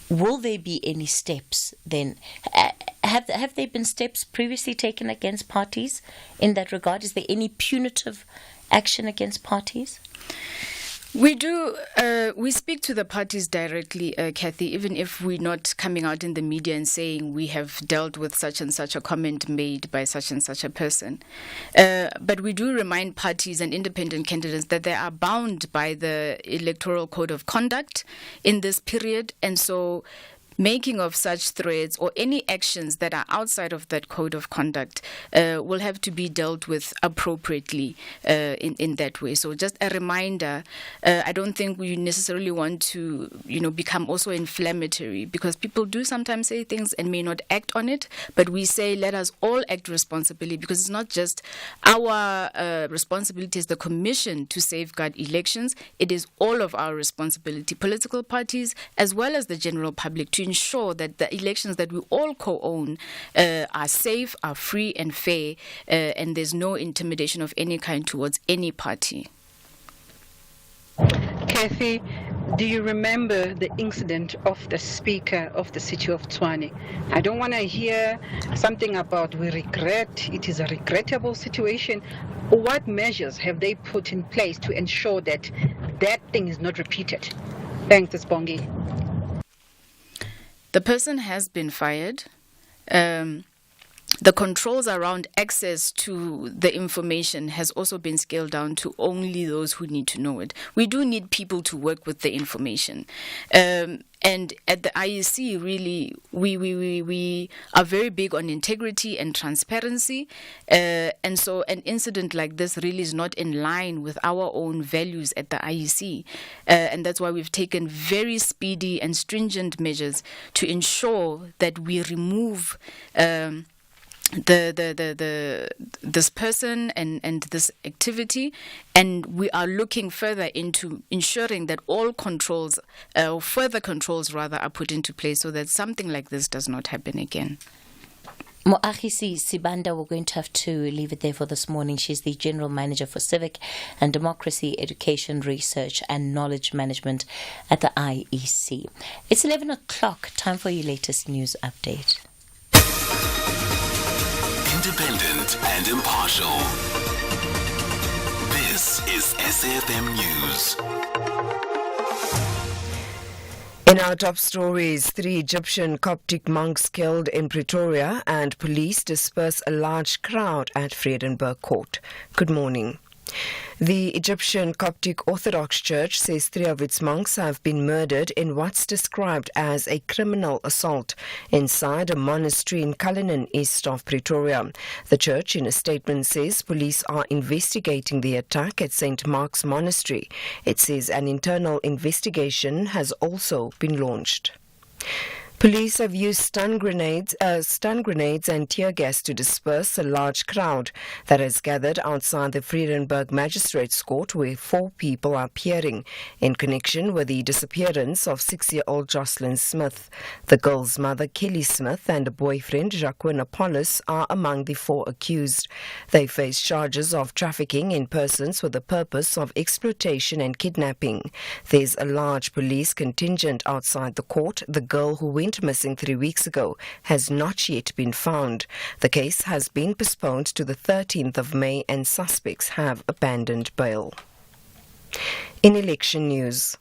will there be any steps then? Have there been steps previously taken against parties in that regard? Is there any punitive action against parties? We do. We speak to the parties directly, Cathy, even if we're not coming out in the media and saying we have dealt with such and such a comment made by such and such a person. But we do remind parties and independent candidates that they are bound by the Electoral Code of Conduct in this period. And so making of such threats or any actions that are outside of that code of conduct will have to be dealt with appropriately in that way. So just a reminder, I don't think we necessarily want to, become also inflammatory, because people do sometimes say things and may not act on it, but we say let us all act responsibly, because it's not just our responsibility as the Commission to safeguard elections, it is all of our responsibility, political parties as well as the general public, to ensure that the elections that we all co-own are safe, are free and fair, and there's no intimidation of any kind towards any party. Cathy, do you remember the incident of the Speaker of the City of Tshwane? I don't want to hear something about we regret, it is a regrettable situation. What measures have they put in place to ensure that that thing is not repeated? Thanks, Spongi. The person has been fired. The controls around access to the information has also been scaled down to only those who need to know it. We do need people to work with the information. And at the IEC, really, we are very big on integrity and transparency. And so an incident like this really is not in line with our own values at the IEC. And that's why we've taken very speedy and stringent measures to ensure that we remove this person and this activity, and we are looking further into ensuring that all controls, further controls rather, are put into place so that something like this does not happen again. Moagisi Sibanda, we're going to have to leave it there for this morning. She's the General Manager for Civic and Democracy Education Research and Knowledge Management at the IEC. It's 11 o'clock, time for your latest news update. Independent and impartial. This is SAFM News. In our top stories, 3 Egyptian Coptic monks killed in Pretoria and police disperse a large crowd at Vredenburg Court. Good morning. The Egyptian Coptic Orthodox Church says 3 of its monks have been murdered in what's described as a criminal assault inside a monastery in Cullinan, east of Pretoria. The church, in a statement, says police are investigating the attack at St. Mark's Monastery. It says an internal investigation has also been launched. Police have used stun grenades and tear gas to disperse a large crowd that has gathered outside the Vredenburg Magistrates Court, where 4 people are appearing in connection with the disappearance of 6-year-old Jocelyn Smith. The girl's mother, Kelly Smith, and a boyfriend, Jacqueline Apollos, are among the 4 accused. They face charges of trafficking in persons with the purpose of exploitation and kidnapping. There's a large police contingent outside the court. The girl who went missing 3 weeks ago has not yet been found. The case has been postponed to the 13th of May and suspects have abandoned bail. In election news.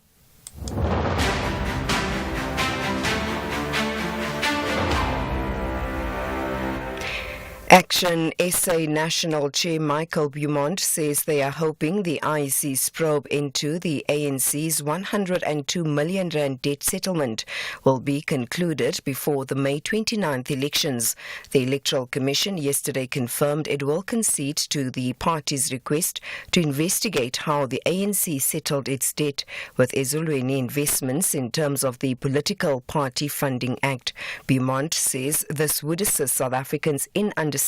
Action SA National Chair Michael Beaumont says they are hoping the IEC's probe into the ANC's 102 million rand debt settlement will be concluded before the May 29th elections. The Electoral Commission yesterday confirmed it will concede to the party's request to investigate how the ANC settled its debt with Ezulweni Investments in terms of the Political Party Funding Act. Beaumont says this would assist South Africans in understanding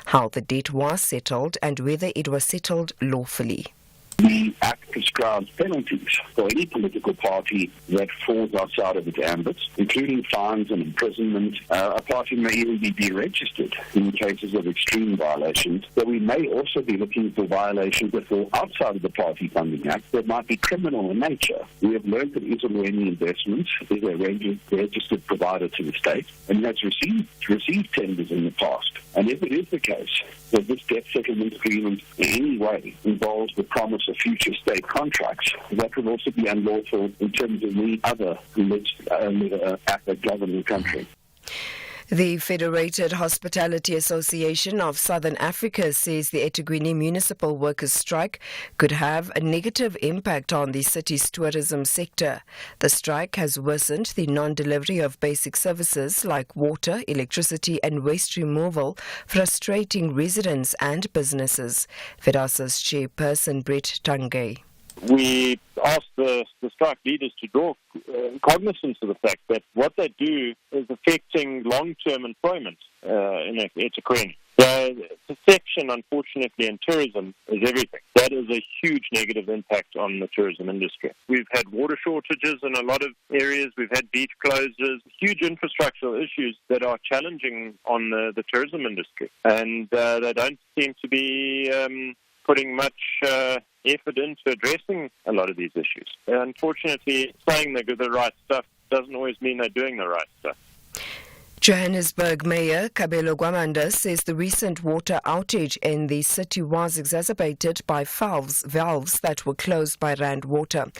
how the debt was settled and whether it was settled lawfully. The Act prescribes penalties for any political party that falls outside of its ambits, including fines and imprisonment. A party may even be deregistered in cases of extreme violations, but we may also be looking for violations that fall outside of the Party Funding Act that might be criminal in nature. We have learned that Ezulweni Investments is a registered provider to the state and has received tenders in the past. And if it is the case that this debt settlement agreement in any way involves the promise of future state contracts, that would also be unlawful in terms of any other act that govern the country. The Federated Hospitality Association of Southern Africa says the eThekwini municipal workers' strike could have a negative impact on the city's tourism sector. The strike has worsened the non-delivery of basic services like water, electricity and waste removal, frustrating residents and businesses. FEDASA's chairperson Brett Tange. We asked the strike leaders to draw cognizance of the fact that what they do is affecting long-term employment in eThekwini. The perception, unfortunately, in tourism is everything. That is a huge negative impact on the tourism industry. We've had water shortages in a lot of areas. We've had beach closures, huge infrastructural issues that are challenging on the tourism industry. And they don't seem to be putting much effort into addressing a lot of these issues. Unfortunately, saying they do the right stuff doesn't always mean they're doing the right stuff. Johannesburg Mayor Kabelo Gwamanda says the recent water outage in the city was exacerbated by valves that were closed by Rand Water.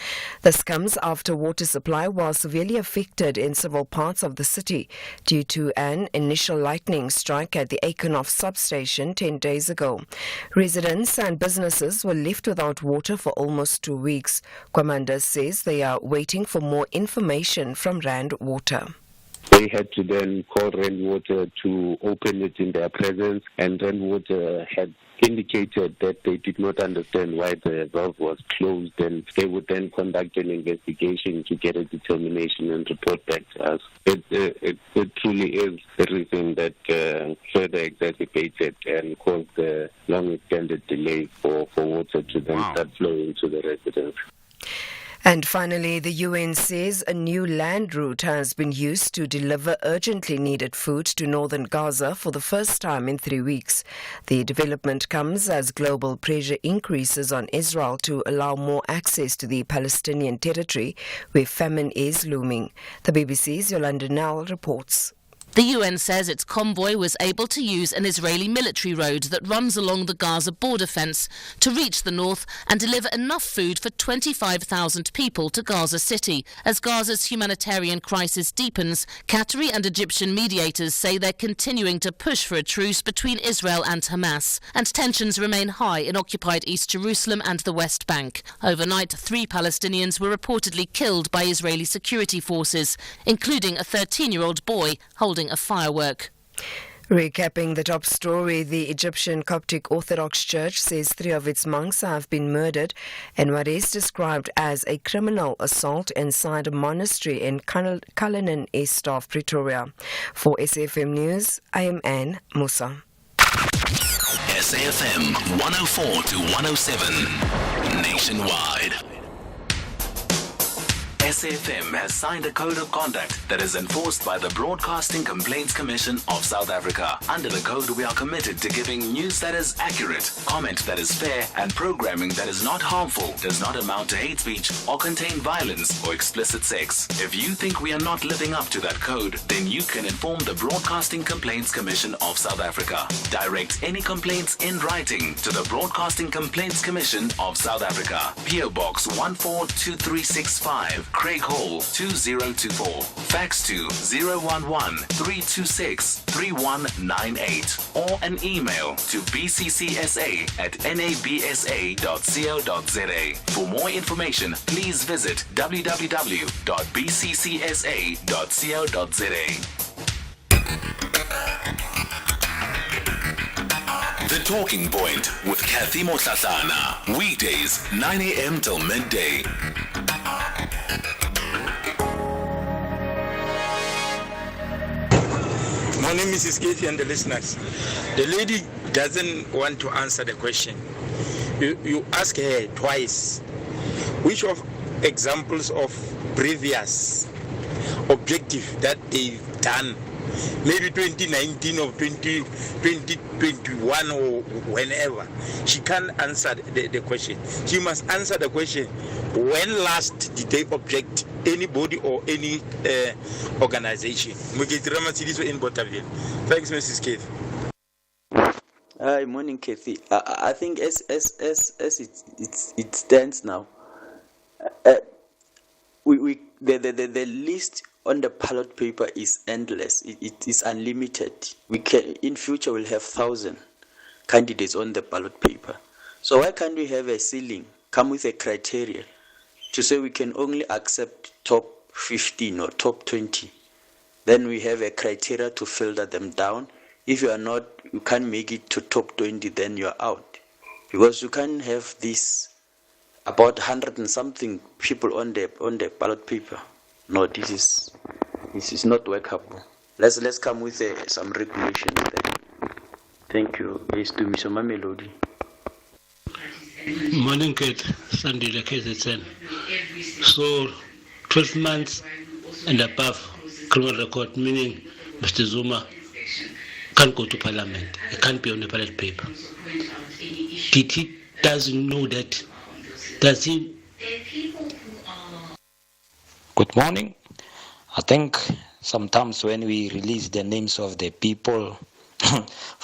This comes after water supply was severely affected in several parts of the city due to an initial lightning strike at the Akenhof substation 10 days ago. Residents and businesses were left without water for almost 2 weeks. Gwamanda says they are waiting for more information from Rand Water. They had to then call Rainwater to open it in their presence, and Rainwater had indicated that they did not understand why the valve was closed, and they would then conduct an investigation to get a determination and report back to us. It truly is the reason that further exacerbated and caused the long extended delay for water to then start flowing to the residents. And finally, the UN says a new land route has been used to deliver urgently needed food to northern Gaza for the first time in 3 weeks. The development comes as global pressure increases on Israel to allow more access to the Palestinian territory where famine is looming. The BBC's Yolanda Nell reports. The UN says its convoy was able to use an Israeli military road that runs along the Gaza border fence to reach the north and deliver enough food for 25,000 people to Gaza City. As Gaza's humanitarian crisis deepens, Qatari and Egyptian mediators say they're continuing to push for a truce between Israel and Hamas, and tensions remain high in occupied East Jerusalem and the West Bank. Overnight, 3 Palestinians were reportedly killed by Israeli security forces, including a 13-year-old boy holding a firework. Recapping the top story, the Egyptian Coptic Orthodox Church says 3 of its monks have been murdered in what is described as a criminal assault inside a monastery in Cullinan, east of Pretoria. For SAFM News, I am Anne Musa. SAFM 104 to 107 nationwide. SAFM has signed a code of conduct that is enforced by the Broadcasting Complaints Commission of South Africa. Under the code, we are committed to giving news that is accurate, comment that is fair, and programming that is not harmful, does not amount to hate speech, or contain violence or explicit sex. If you think we are not living up to that code, then you can inform the Broadcasting Complaints Commission of South Africa. Direct any complaints in writing to the Broadcasting Complaints Commission of South Africa. PO Box 142365. Craig Hall 2024. Fax to 011-326-3198 or an email to bccsa@nabsa.co.za. For more information, please visit www.bccsa.co.za. The Talking Point with Cathy Mohlahlana. Weekdays 9 a.m. till midday. Morning, Mrs. Cathy and the listeners. The lady doesn't want to answer the question. You ask her twice, which of examples of previous objective that they've done, maybe 2019 or 2021 or whenever. She can't answer the question. She must answer the question, when last did they object anybody or any organization? Thanks, Mrs. Keith. Hi, morning, Cathy. I think as it stands now, the list on the ballot paper is endless. It is unlimited. We can in future we'll have 1,000 candidates on the ballot paper. So why can't we have a ceiling? Come with a criteria to say we can only accept top 15 or top 20. Then we have a criteria to filter them down. If you can't make it to top 20, then you're out. Because you can't have this about 100 and something people on the ballot paper. No, this is not workable. Let's come with some regulation there. Thank you. It's to Mr. Mamelodi. Morning, Kate. Sunday, the case is 10. So, 12 months and above criminal record, meaning Mr. Zuma can't go to parliament. He can't be on the ballot paper. Did he doesn't know that? Does he? Good morning. I think sometimes when we release the names of the people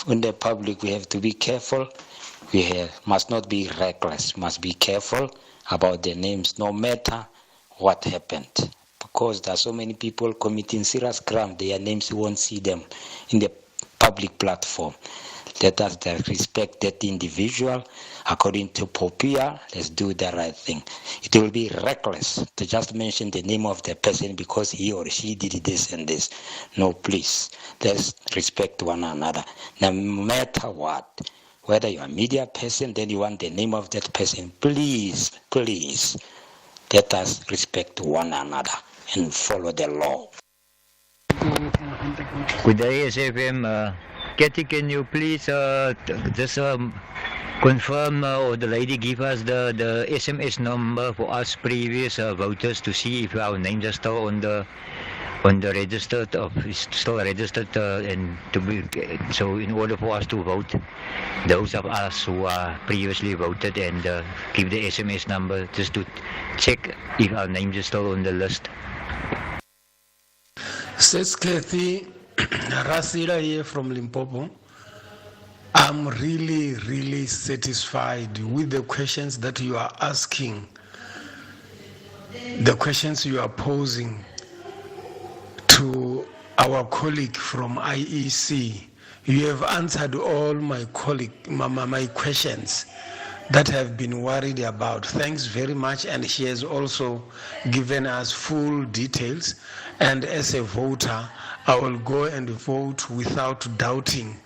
in the public, we have to be careful. We must not be reckless. Must be careful about the names, no matter what happened. Because there are so many people committing serious crime, their names, you won't see them in the public platform. Let us respect that individual. According to Popia, let's do the right thing. It will be reckless to just mention the name of the person because he or she did this and this. No, please. Let's respect one another. No matter what. Whether you're a media person, then you want the name of that person. Please, please, let us respect one another and follow the law. Good day, SFM. Cathy, can you please just confirm or the lady give us the SMS number for us previous voters to see if our names are still on the registered, still registered, and to be so in order for us to vote, those of us who are previously voted, and give the SMS number just to check if our names are still on the list. Says Cathy, Rasila here from Limpopo. I'm really satisfied with the questions that you are asking, the questions you are posing to our colleague from IEC. You have answered all my questions that have been worried about. Thanks very much. And she has also given us full details. And as a voter, I will go and vote without doubting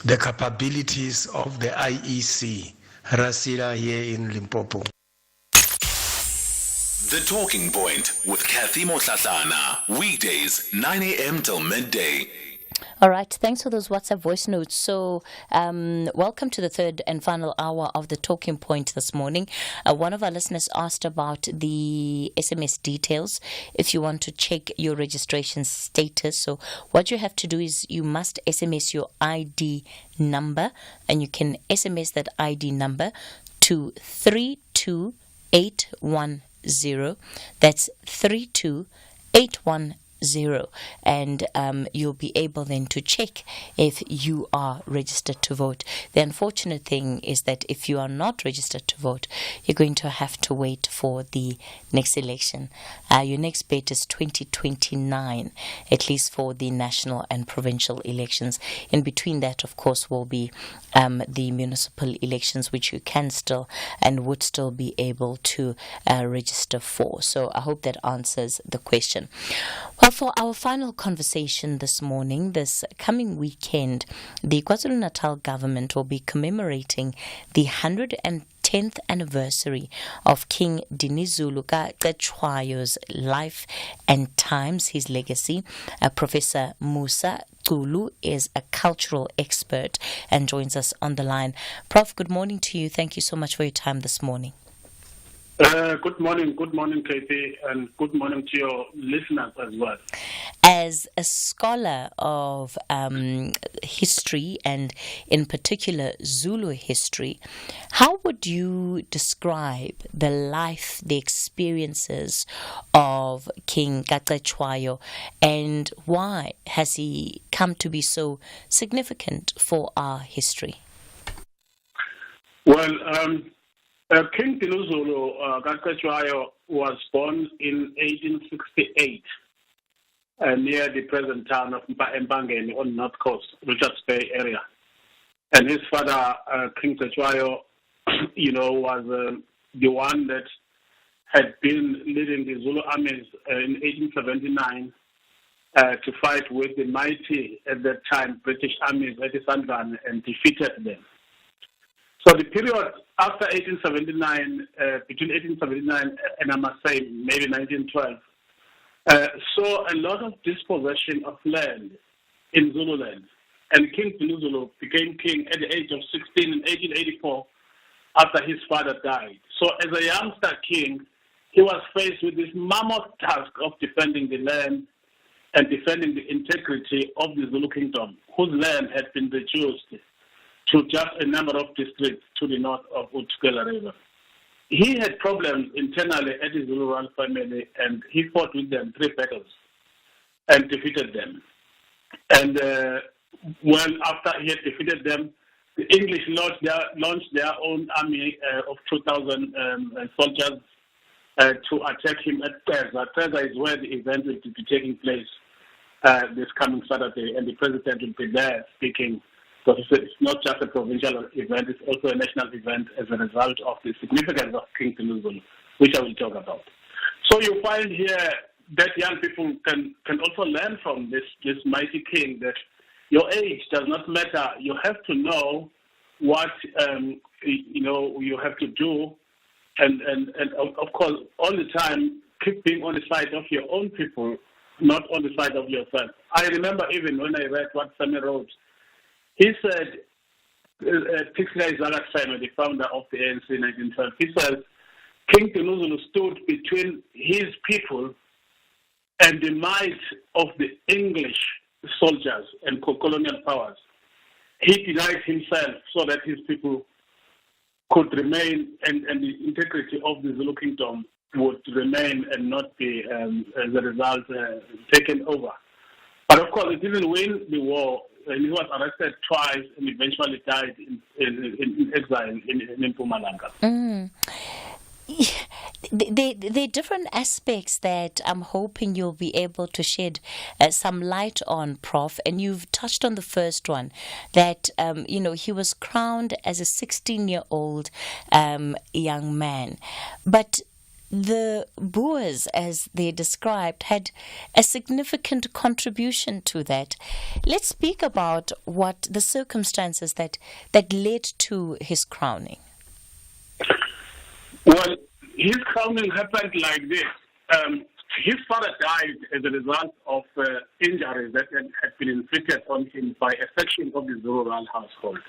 the capabilities of the IEC. Rasila here in Limpopo. The Talking Point with Cathy Mohlahlana. Weekdays, 9 a.m. till midday. All right, thanks for those WhatsApp voice notes. So, welcome to the third and final hour of the Talking Point this morning. One of our listeners asked about the SMS details if you want to check your registration status. So, what you have to do is you must SMS your ID number, and you can SMS that ID number to 32810. That's 32810. And you'll be able then to check if you are registered to vote. The unfortunate thing is that if you are not registered to vote, you're going to have to wait for the next election. Your next date is 2029, at least for the national and provincial elections. In between that, of course, will be the municipal elections, which you can still and would still be able to register for. So I hope that answers the question. Well, for our final conversation this morning, this coming weekend, the KwaZulu-Natal government will be commemorating the 110th anniversary of King Dinizulu Kaxetshwayo's life and times, his legacy. Professor Musa Kulu is a cultural expert and joins us on the line. Prof, good morning to you. Thank you so much for your time this morning. Good morning, Cathy, and good morning to your listeners as well. As a scholar of history, and in particular Zulu history, how would you describe the life, the experiences of King Kaxetshwayo, and why has he come to be so significant for our history? Well, King Dinuzulu Kakachwayo was born in 1868 near the present town of Mpangeni on North Coast, Richards Bay area. And his father, King Tetshwayo, was the one that had been leading the Zulu armies in 1879 to fight with the mighty, at that time, British armies at the Sandvan and defeated them. So the period after 1879, between 1879 and I must say maybe 1912, saw a lot of dispossession of land in Zululand. And King Dinuzulu became king at the age of 16 in 1884 after his father died. So as a youngster king, he was faced with this mammoth task of defending the land and defending the integrity of the Zulu kingdom, whose land had been reduced to just a number of districts to the north of Utukela River. He had problems internally at the Zulu royal family, and he fought with them 3 battles and defeated them. And after he had defeated them, the English launched their own army of 2,000 soldiers to attack him at Treza. Treza is where the event will be taking place this coming Saturday, and the president will be there speaking. So it's not just a provincial event, it's also a national event as a result of the significance of King Dinuzulu, which I will talk about. So you find here that young people can also learn from this mighty king that your age does not matter. You have to know what you have to do, and of course all the time keep being on the side of your own people, not on the side of yourself. I remember even when I read what Sammy wrote. He said, Tixley Zalakshana, the founder of the ANC in 1912, he says, King Dinuzulu stood between his people and the might of the English soldiers and colonial powers. He denied himself so that his people could remain and the integrity of the Zulu kingdom would remain and not be, as a result, taken over. But of course, he didn't win the war. And he was arrested twice and eventually died in exile in Mpumalanga. There are different aspects that I'm hoping you'll be able to shed some light on, Prof. And you've touched on the first one, that he was crowned as a 16-year-old young man. But the Boers, as they described, had a significant contribution to that. Let's speak about what the circumstances that led to his crowning. Well, his crowning happened like this. His father died as a result of injuries that had been inflicted on him by a section of the Zulu royal household.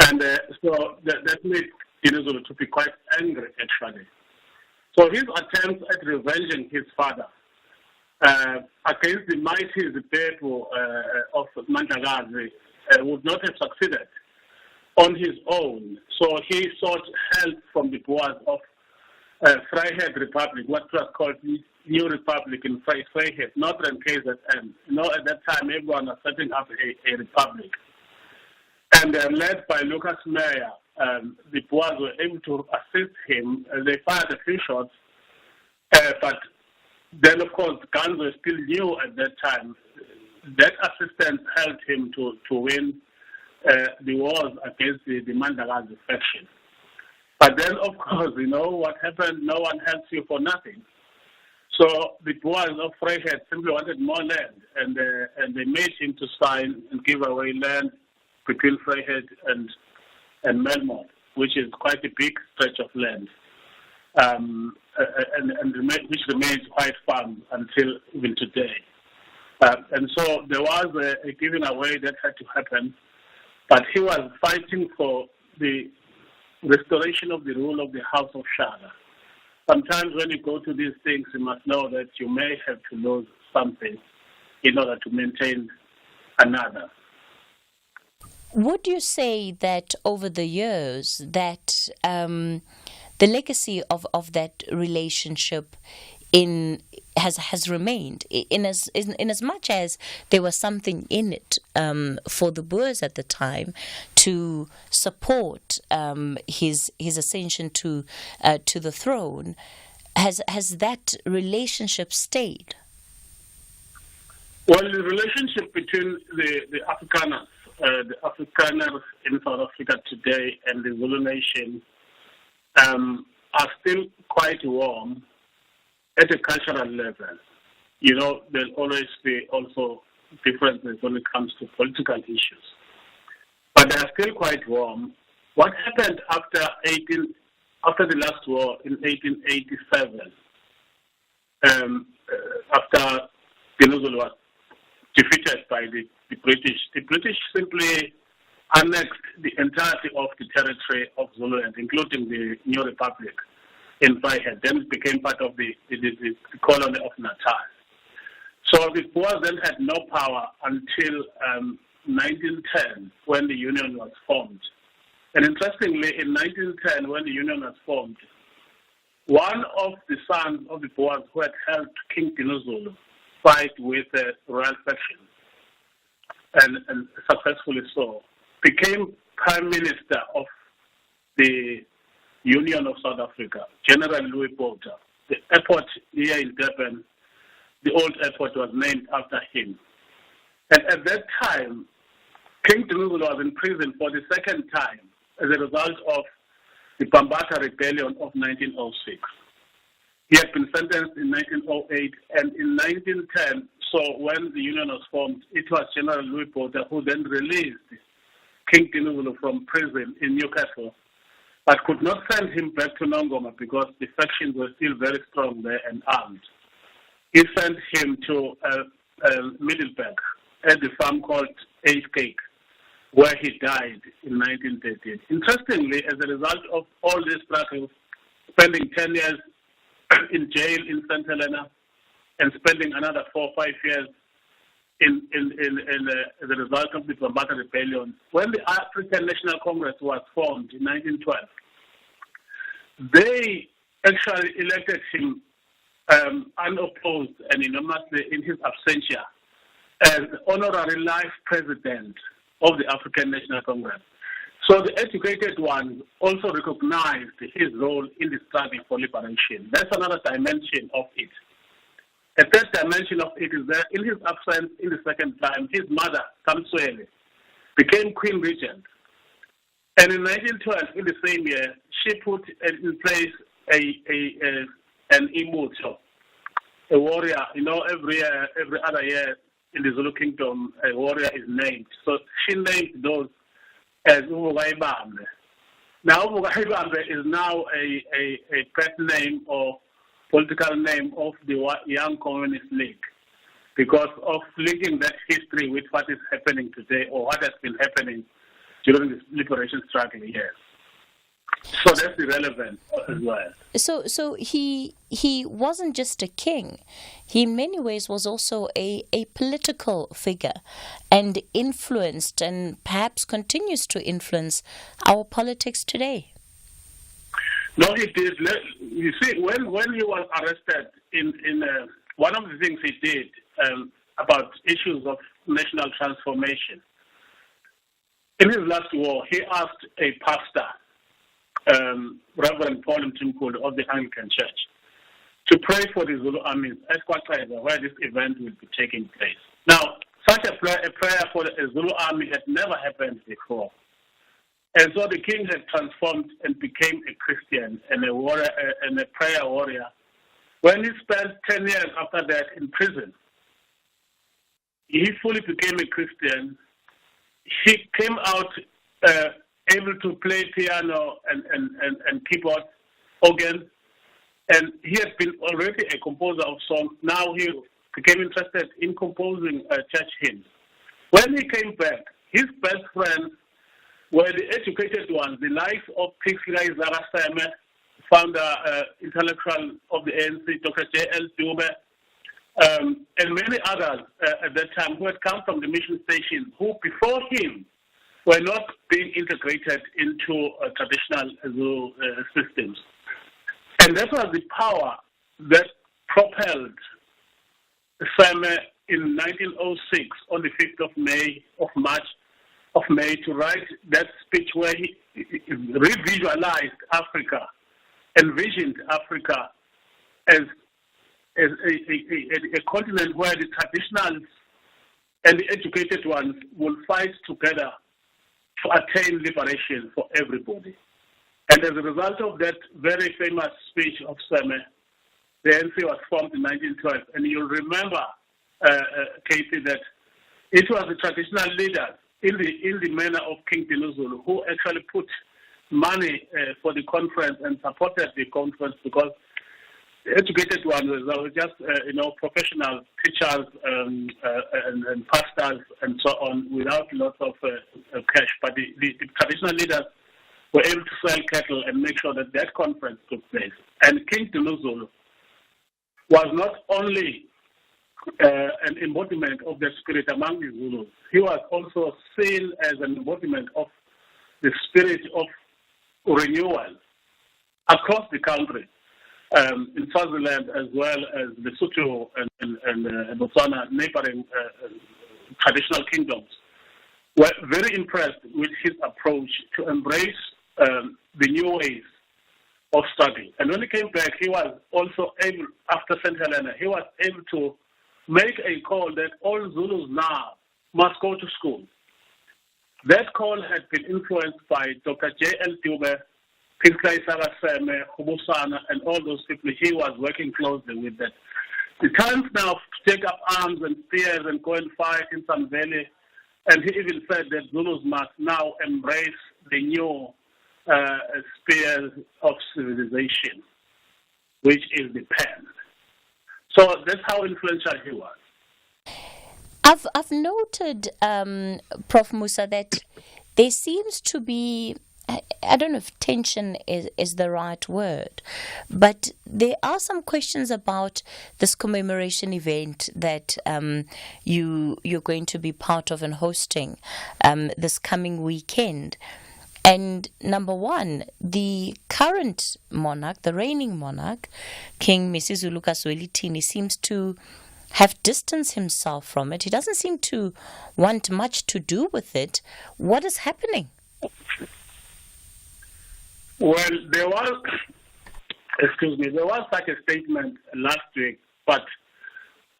And so that made Dinuzulu to be quite angry, actually. So his attempts at revenging his father against the mighty people of Mandlakazi would not have succeeded on his own. So he sought help from the Boers of Vryheid Republic, what was called New Republic in Vryheid, Northern KZN. At that time, everyone was setting up a republic. And led by Lucas Meyer, the Boers were able to assist him. They fired a few shots, but then, of course, guns were still new at that time. That assistance helped him to win the wars against the Mandlakazi faction. But then, of course, what happened, no one helps you for nothing. So the Boers of Vryheid simply wanted more land, and they made him to sign and give away land between Vryheid and Melmont, which is quite a big stretch of land, which remains quite firm until even today. And so there was a giving away that had to happen, but he was fighting for the restoration of the rule of the House of Shaka. Sometimes when you go to these things, you must know that you may have to lose something in order to maintain another. Would you say that over the years that the legacy of that relationship has remained in as much as there was something in it for the Boers at the time to support his ascension to the throne. Has that relationship stayed? Well, the relationship between the Afrikaners in South Africa today and the Zulu nation are still quite warm at a cultural level. You know, there'll always be also differences when it comes to political issues. But they are still quite warm. What happened after the last war in 1887, after Dinuzulu was defeated by the British simply annexed the entirety of the territory of Zululand, including the New Republic in Vryheid. Then it became part of the colony of Natal. So the Boers then had no power until 1910, when the Union was formed. And interestingly, in 1910, when the Union was formed, one of the sons of the Boers who had helped King Dinuzulu fight with the royal faction, and successfully so, became Prime Minister of the Union of South Africa, General Louis Botha. The airport here in Durban, the old airport, was named after him. And at that time, King Dinuzulu was in prison for the second time as a result of the Bambata Rebellion of 1906. He had been sentenced in 1908, and in 1910, so when the Union was formed, it was General Louis Botha who then released King Dinuzulu from prison in Newcastle, but could not send him back to Nongoma because the factions were still very strong there and armed. He sent him to Middelburg at the farm called Eastgate, where he died in 1913. Interestingly, as a result of all these struggles, spending 10 years in jail in St. Helena and spending another 4 or 5 years as a result of the Bambata Rebellion, when the African National Congress was formed in 1912, they actually elected him unopposed and unanimously in his absentia as honorary life president of the African National Congress. So the educated ones also recognized his role in the struggle for liberation. That's another dimension of it. A third dimension of it is that in his absence in the second time, his mother, Kamswele, became Queen Regent. And in 1912, in the same year, she put in place an imuto, a warrior. You know, every other year in the Zulu Kingdom, a warrior is named. So she named those as Uvugaibambe. Now, Uvugaibambe is now a pet name or political name of the Young Communist League because of linking that history with what is happening today or what has been happening during the liberation struggle here. So that's irrelevant as well. So he wasn't just a king. He in many ways was also a political figure and influenced and perhaps continues to influence our politics today. No, he did. You see, when he was arrested, in one of the things he did about issues of national transformation, in his last war, he asked a pastor, Reverend Paul Mtimkulu of the Anglican Church, to pray for the Zulu armies at Kwaqeda, where this event will be taking place. Now, such a prayer for the Zulu army had never happened before. And so the king had transformed and became a Christian and a warrior and a prayer warrior. When he spent 10 years after that in prison, he fully became a Christian. He came out able to play piano and keyboard, organ, and he had been already a composer of songs. Now he became interested in composing church hymns. When he came back, his best friends were the educated ones, the likes of Kingsley Zaraseme, founder, intellectual of the ANC, Dr. J.L. Dube, and many others at that time who had come from the mission station, who before him were not being integrated into traditional systems. And that was the power that propelled Seme in 1906 on the 5th of May to write that speech where he revisualized Africa, envisioned Africa as a continent where the traditionals and the educated ones will fight together to attain liberation for everybody. And as a result of that very famous speech of Seme, the ANC was formed in 1912. And you'll remember, Cathy, that it was the traditional leaders in the manner of King Dinuzulu who actually put money for the conference and supported the conference, because the educated ones were just professional teachers and pastors and so on, without lots of cash. But the traditional leaders were able to sell cattle and make sure that that conference took place. And King Dinuzulu was not only an embodiment of the spirit among the Zulus, he was also seen as an embodiment of the spirit of renewal across the country, in Swaziland as well as Lesotho and Botswana, neighboring traditional kingdoms, were very impressed with his approach to embrace the new ways of study. And when he came back, he was also able, after St. Helena, he was able to make a call that all Zulus now must go to school. That call had been influenced by Dr. J.L. Dube, Pinklay Saraseme, Hubusana, and all those people. He was working closely with them. The time now to take up arms and spears and go and fight in some valley. And he even said that Zulus must now embrace the new spears of civilization, which is the pen. So that's how influential he was. I've noted, Prof. Musa, that there seems to be, I don't know if tension is the right word, but there are some questions about this commemoration event that you're going to be part of and hosting this coming weekend. And number one, the current monarch, the reigning monarch, King Misizulu Kaswelithini, seems to have distanced himself from it. He doesn't seem to want much to do with it. What is happening? Well, there was such a statement last week, but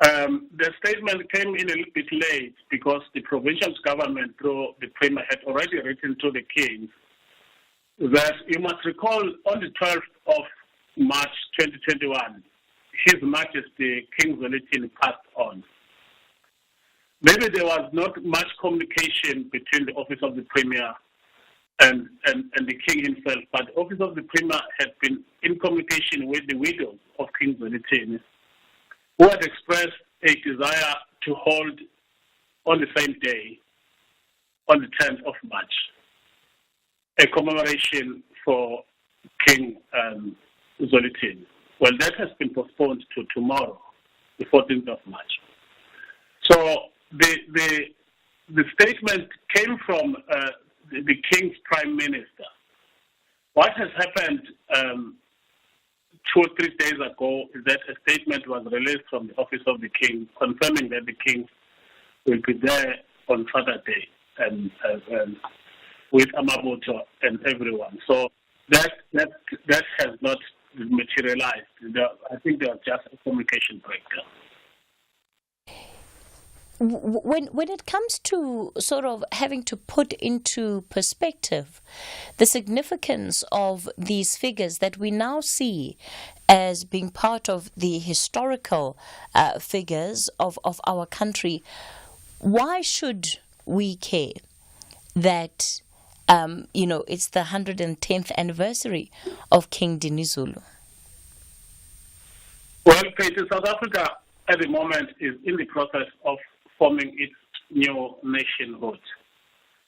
the statement came in a little bit late because the provincial government, through the Premier, had already written to the King that you must recall on the 12th of March 2021, His Majesty King Zwelithini passed on. Maybe there was not much communication between the office of the Premier and the King himself, but the office of the Premier had been in communication with the widow of King Zwelithini, who had expressed a desire to hold on the same day, on the 10th of March, a commemoration for King Zwelithini. Well, that has been postponed to tomorrow, the 14th of March. So the statement came from the King's Prime Minister. What has happened 2 or 3 days ago is that a statement was released from the office of the King confirming that the King will be there on Saturday and with Amabuto and everyone. So that has not materialized. I think there was just a communication breakdown. When it comes to sort of having to put into perspective the significance of these figures that we now see as being part of the historical figures of our country, why should we care that it's the 110th anniversary of King Dinuzulu? Well, South Africa at the moment is in the process of forming its new nationhood.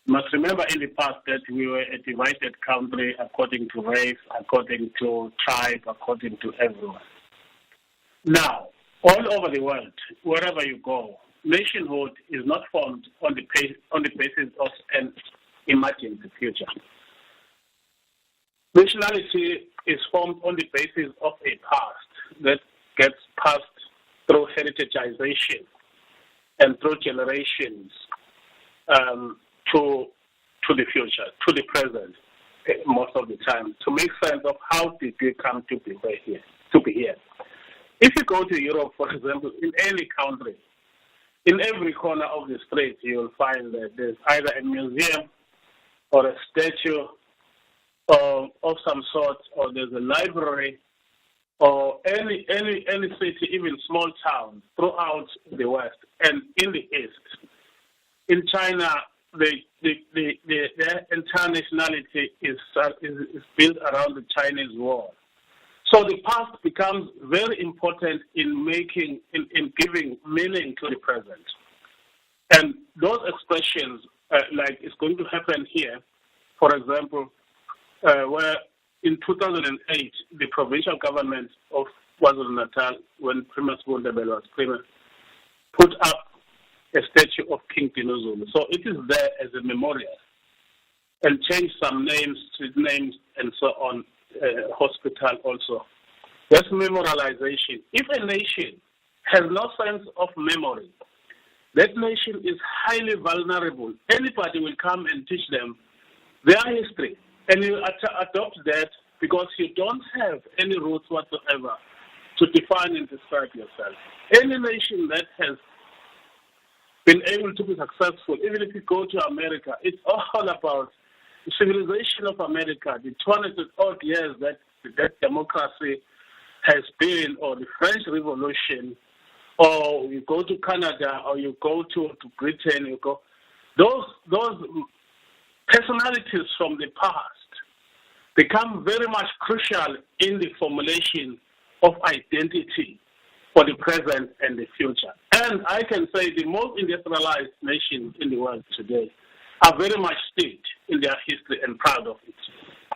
You must remember in the past that we were a divided country according to race, according to tribe, according to everyone. Now, all over the world, wherever you go, nationhood is not formed on the basis of an imagined future. Nationality is formed on the basis of a past that gets passed through heritageization and through generations to the future, to the present, most of the time, to make sense of how did we come to be here. If you go to Europe, for example, in any country, in every corner of the street, you'll find that there's either a museum or a statue of some sort, or there's a library, or any city, even small towns throughout the West and in the East. In China, their entire nationality is built around the Chinese wall. So the past becomes very important in giving meaning to the present. And those expressions, like it's going to happen here, for example, where in 2008, the provincial government of KwaZulu-Natal, when Primus Bundabel was Premier, put up a statue of King Dinuzulu. So it is there as a memorial, and changed some names, street names, and so on, hospital also. That's memorialization. If a nation has no sense of memory, that nation is highly vulnerable. Anybody will come and teach them their history, and you adopt that because you don't have any roots whatsoever to define and describe yourself. Any nation that has been able to be successful, even if you go to America, it's all about the civilization of America, the 200-odd years that democracy has been, or the French Revolution, or you go to Canada, or you go to Britain, those personalities from the past become very much crucial in the formulation of identity for the present and the future. And I can say the most industrialized nations in the world today are very much steeped in their history and proud of it.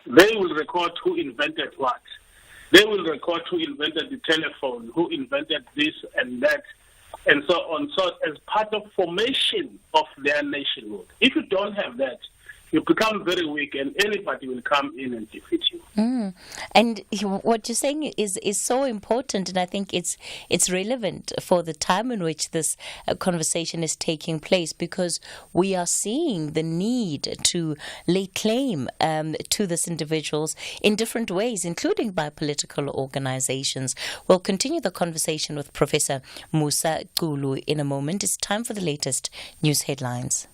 They will record who invented what. They will record who invented the telephone, who invented this and that, and so on. So as part of formation of their nationhood. If you don't have that, you become very weak, and anybody will come in and defeat you. And what you're saying is so important, and I think it's relevant for the time in which this conversation is taking place, because we are seeing the need to lay claim to these individuals in different ways, including by political organizations. We'll continue the conversation with Professor Musa Gulu in a moment. It's time for the latest news headlines.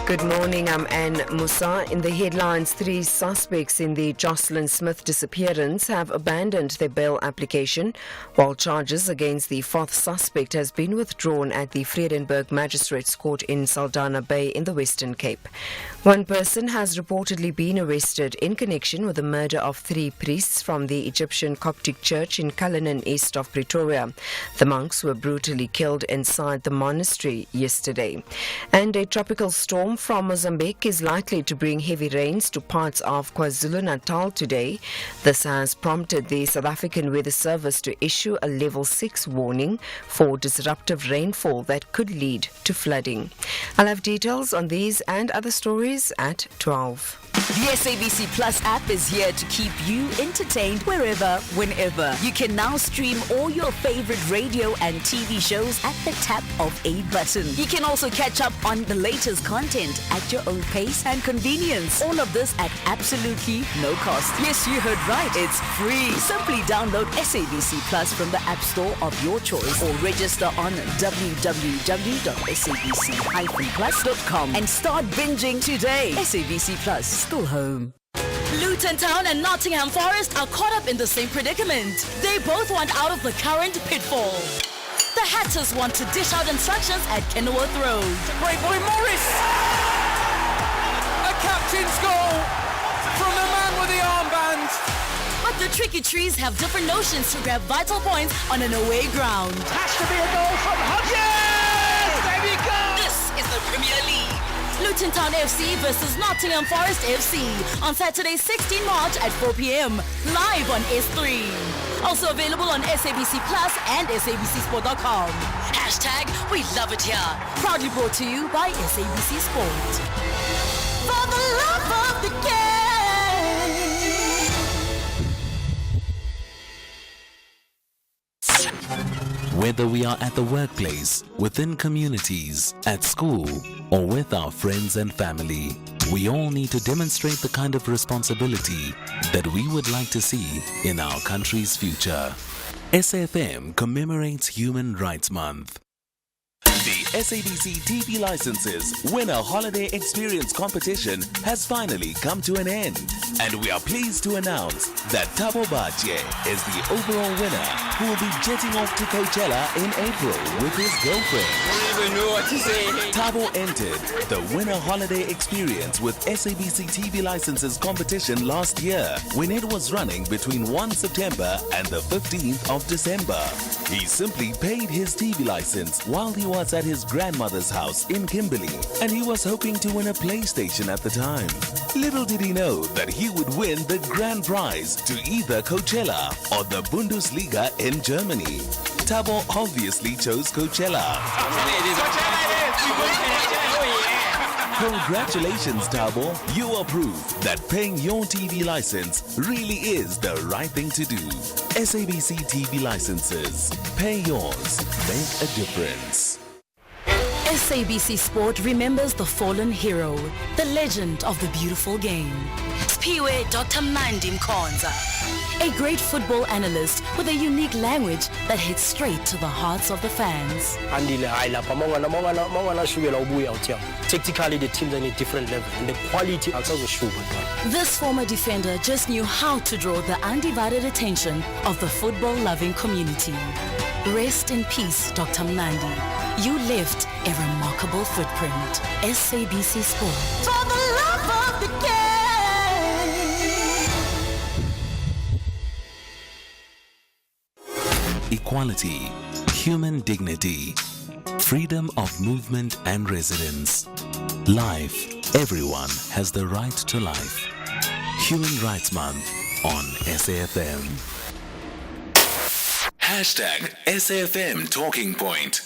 Good morning, I'm Anne Musa. In the headlines, 3 suspects in the Jocelyn Smith disappearance have abandoned their bail application, while charges against the 4th suspect has been withdrawn at the Vredenburg Magistrates Court in Saldanha Bay in the Western Cape. One person has reportedly been arrested in connection with the murder of 3 priests from the Egyptian Coptic Church in Cullinan, east of Pretoria. The monks were brutally killed inside the monastery yesterday. And a tropical storm from Mozambique is likely to bring heavy rains to parts of KwaZulu-Natal today. This has prompted the South African Weather Service to issue a level 6 warning for disruptive rainfall that could lead to flooding. I'll have details on these and other stories at 12. The SABC Plus app is here to keep you entertained wherever, whenever. You can now stream all your favorite radio and TV shows at the tap of a button. You can also catch up on the latest content at your own pace and convenience. All of this at absolutely no cost. Yes, you heard right. It's free. Simply download SABC Plus from the App Store of your choice or register on www.sabc-plus.com and start binging today. SABC Plus, still home. Luton Town and Nottingham Forest are caught up in the same predicament. They both want out of the current pitfall. The Hatters want to dish out instructions at Kenilworth Road. Great boy Morris! A captain's goal from the man with the armband. But the Tricky Trees have different notions to grab vital points on an away ground. Has to be a goal from Hudson! Yes! There we go! This is the Premier League. Luton Town FC versus Nottingham Forest FC on Saturday, 16 March at 4 p.m. live on S3. Also available on SABC Plus and SABCSport.com. Hashtag We Love It Here. Proudly brought to you by SABC Sport. For the love of the game. Whether we are at the workplace, within communities, at school, or with our friends and family, we all need to demonstrate the kind of responsibility that we would like to see in our country's future. SAFM commemorates Human Rights Month. The SABC TV Licenses Winner Holiday Experience competition has finally come to an end. And we are pleased to announce that Thabo Batye is the overall winner who will be jetting off to Coachella in April with his girlfriend. I don't even know what to say. Thabo entered the Winner Holiday Experience with SABC TV Licenses competition last year when it was running between 1 September and the 15th of December. He simply paid his TV license while he was at his grandmother's house in Kimberley, and he was hoping to win a PlayStation at the time. Little did he know that he would win the grand prize to either Coachella or the Bundesliga in Germany. Thabo obviously chose Coachella. Congratulations, Thabo. You are proof that paying your TV license really is the right thing to do. SABC TV Licenses. Pay yours. Make a difference. SABC Sport remembers the fallen hero, the legend of the beautiful game. Spiwe Dr. Mnandi Mkhonza, a great football analyst with a unique language that hits straight to the hearts of the fans. Technically, the teams are in a different level, and the quality also shows. This former defender just knew how to draw the undivided attention of the football-loving community. Rest in peace, Dr. Mnandi. You left a remarkable footprint. SABC Sport. For the love of the game. Equality, human dignity, freedom of movement and residence. Life, everyone has the right to life. Human Rights Month on SAFM. Hashtag SAFM Talking Point.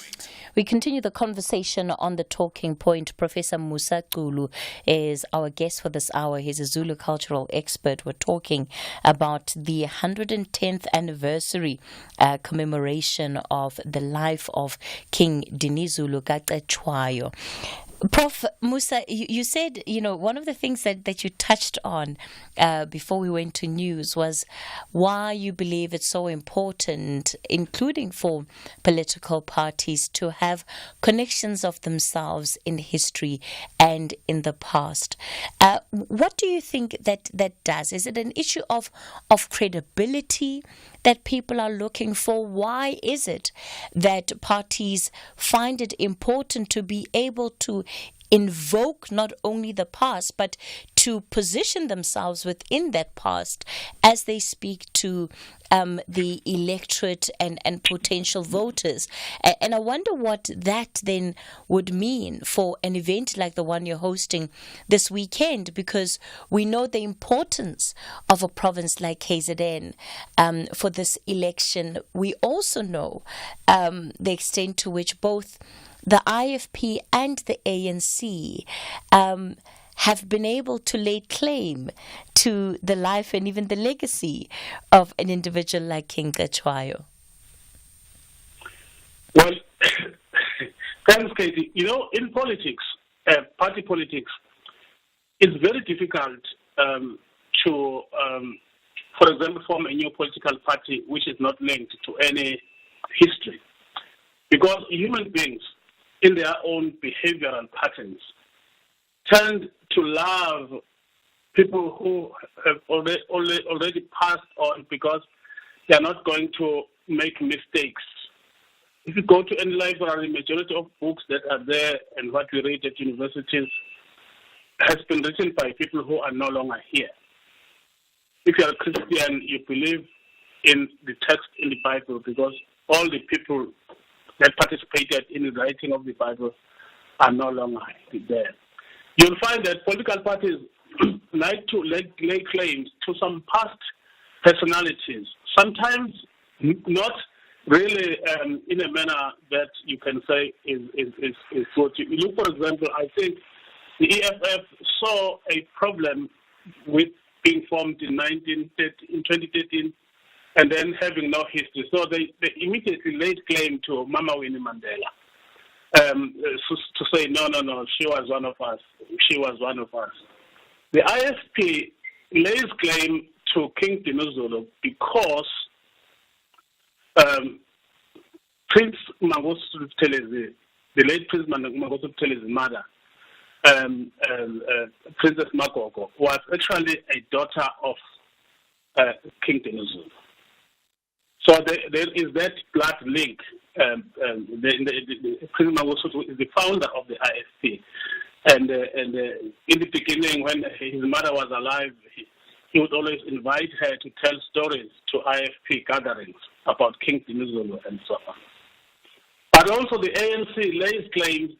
We continue the conversation on the Talking Point. Professor Musa Gulu is our guest for this hour. He's a Zulu cultural expert. We're talking about the 110th anniversary commemoration of the life of King Dinizulu Gaqetshwayo. Prof. Musa, you said, one of the things that you touched on before we went to news was why you believe it's so important, including for political parties, to have connections of themselves in history and in the past. What do you think that does? Is it an issue of credibility that people are looking for? Why is it that parties find it important to be able to invoke not only the past, but to position themselves within that past as they speak to the electorate and potential voters? And I wonder what that then would mean for an event like the one you're hosting this weekend, because we know the importance of a province like KZN for this election. We also know the extent to which both the IFP and the ANC have been able to lay claim to the life and even the legacy of an individual like King Gaqetshwayo. Well, thanks, Katie. In politics, party politics, it's very difficult to, for example, form a new political party which is not linked to any history. Because human beings, in their own behavioral patterns, tend to love people who have already passed on because they are not going to make mistakes. If you go to any library, majority of books that are there and what we read at universities has been written by people who are no longer here. If you are a Christian, you believe in the text in the Bible because all the people that participated in the writing of the Bible are no longer there. You'll find that political parties like to lay claims to some past personalities, sometimes not really in a manner that you can say is good. You look, for example, I think the EFF saw a problem with being formed in 2013 and then having no history. So they immediately laid claim to Mama Winnie Mandela to say, no, she was one of us. She was one of us. The IFP lays claim to King Dinuzulu because Prince Mangosuthu Buthelezi, the late Prince Mangosuthu Buthelezi's mother, Princess Magogo, was actually a daughter of King Dinuzulu. So there is that blood link. Prince Mangosuthu is the founder of the IFP. And in the beginning, when his mother was alive, he would always invite her to tell stories to IFP gatherings about King Dinuzulu and so on. But also the ANC lays claim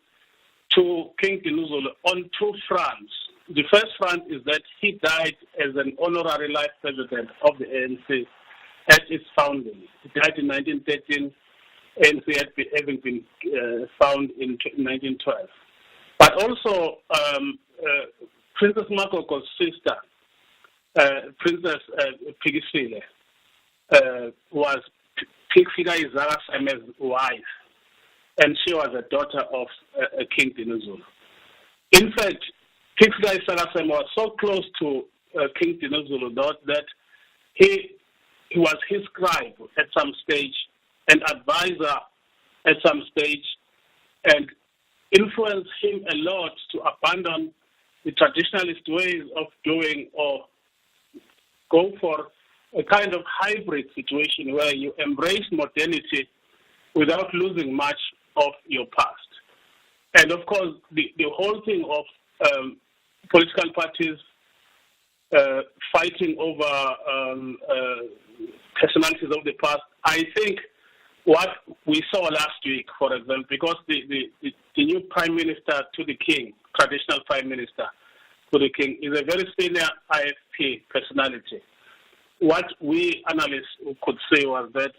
to King Dinuzulu on two fronts. The first front is that he died as an honorary life president of the ANC at its founding. He died in 1913, ANC having been found in 1912. But also Princess Magogo's sister, Princess Pikisile, was Pikfika Izara Seme's wife, and she was a daughter of King Dinuzulu. In fact, Pikfika Izara Seme was so close to King Dinuzulu that he was his scribe at some stage, an advisor at some stage, and influenced him a lot to abandon the traditionalist ways of doing or go for a kind of hybrid situation where you embrace modernity without losing much of your past. And of course, the whole thing of political parties fighting over personalities of the past, I think what we saw last week, for example, because the new Prime Minister to the King, traditional Prime Minister to the King, is a very senior IFP personality. What we analysts could say was that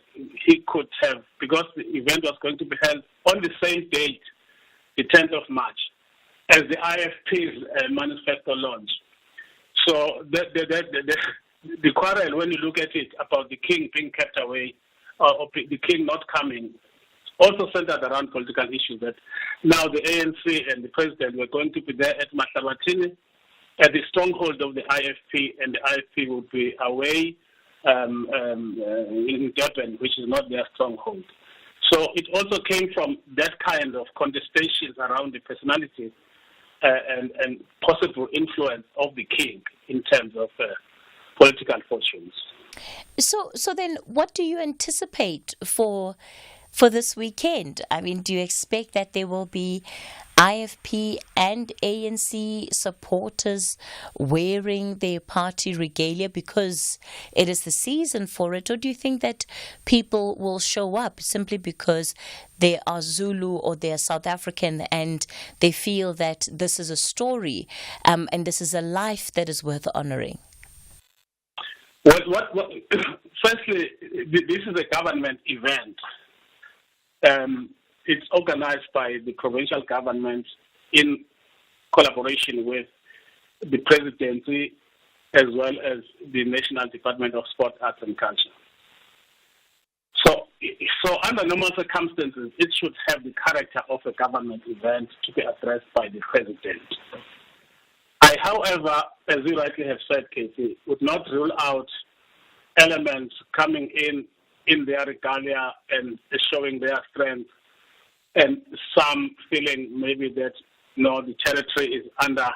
he could have, because the event was going to be held on the same date, the 10th of March, as the IFP's Manifesto launch. So the quarrel, when you look at it, about the King being kept away, or the King not coming, also centered around political issues, that now the ANC and the President were going to be there at Mahlabatini, at the stronghold of the IFP, and the IFP would be away in Durban, which is not their stronghold. So it also came from that kind of contestations around the personality and possible influence of the King in terms of political fortunes. So then what do you anticipate for this weekend? I mean, do you expect that there will be IFP and ANC supporters wearing their party regalia because it is the season for it? Or do you think that people will show up simply because they are Zulu or they are South African and they feel that this is a story and this is a life that is worth honoring? Well, firstly, this is a government event. It's organized by the provincial government in collaboration with the presidency as well as the National Department of Sport, Arts and Culture. So under normal circumstances, it should have the character of a government event to be addressed by the president. I, however, as you rightly have said, Cathy, would not rule out elements coming in their regalia and showing their strength, and some feeling maybe that the territory is under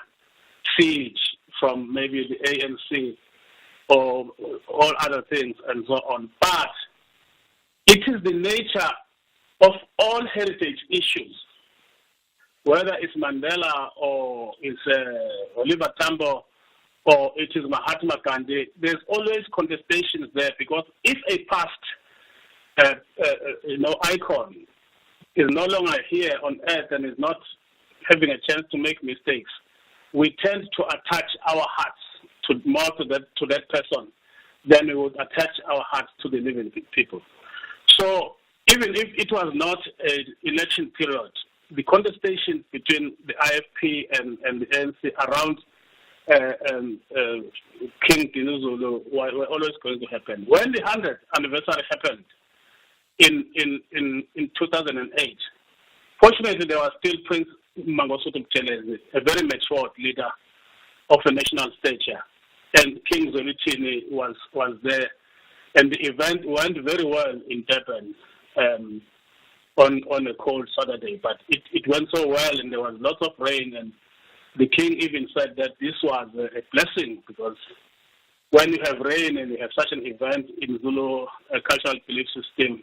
siege from maybe the ANC or all other things and so on. But it is the nature of all heritage issues, whether it's Mandela or it's Oliver Tambo or it is Mahatma Gandhi. There's always contestations there, because if a past icon is no longer here on earth and is not having a chance to make mistakes, we tend to attach our hearts more to that person than we would attach our hearts to the living people. So even if it was not an election period, the contestation between the IFP and the ANC around King Dinuzulu were always going to happen. When the 100th anniversary happened in 2008, fortunately there was still Prince Mangosuthu Buthelezi, a very matured leader of a national stature, and King Zwelithini was there, and the event went very well in Durban on a cold Saturday, but it went so well, and there was lots of rain, and the king even said that this was a blessing, because when you have rain and you have such an event in Zulu cultural belief system,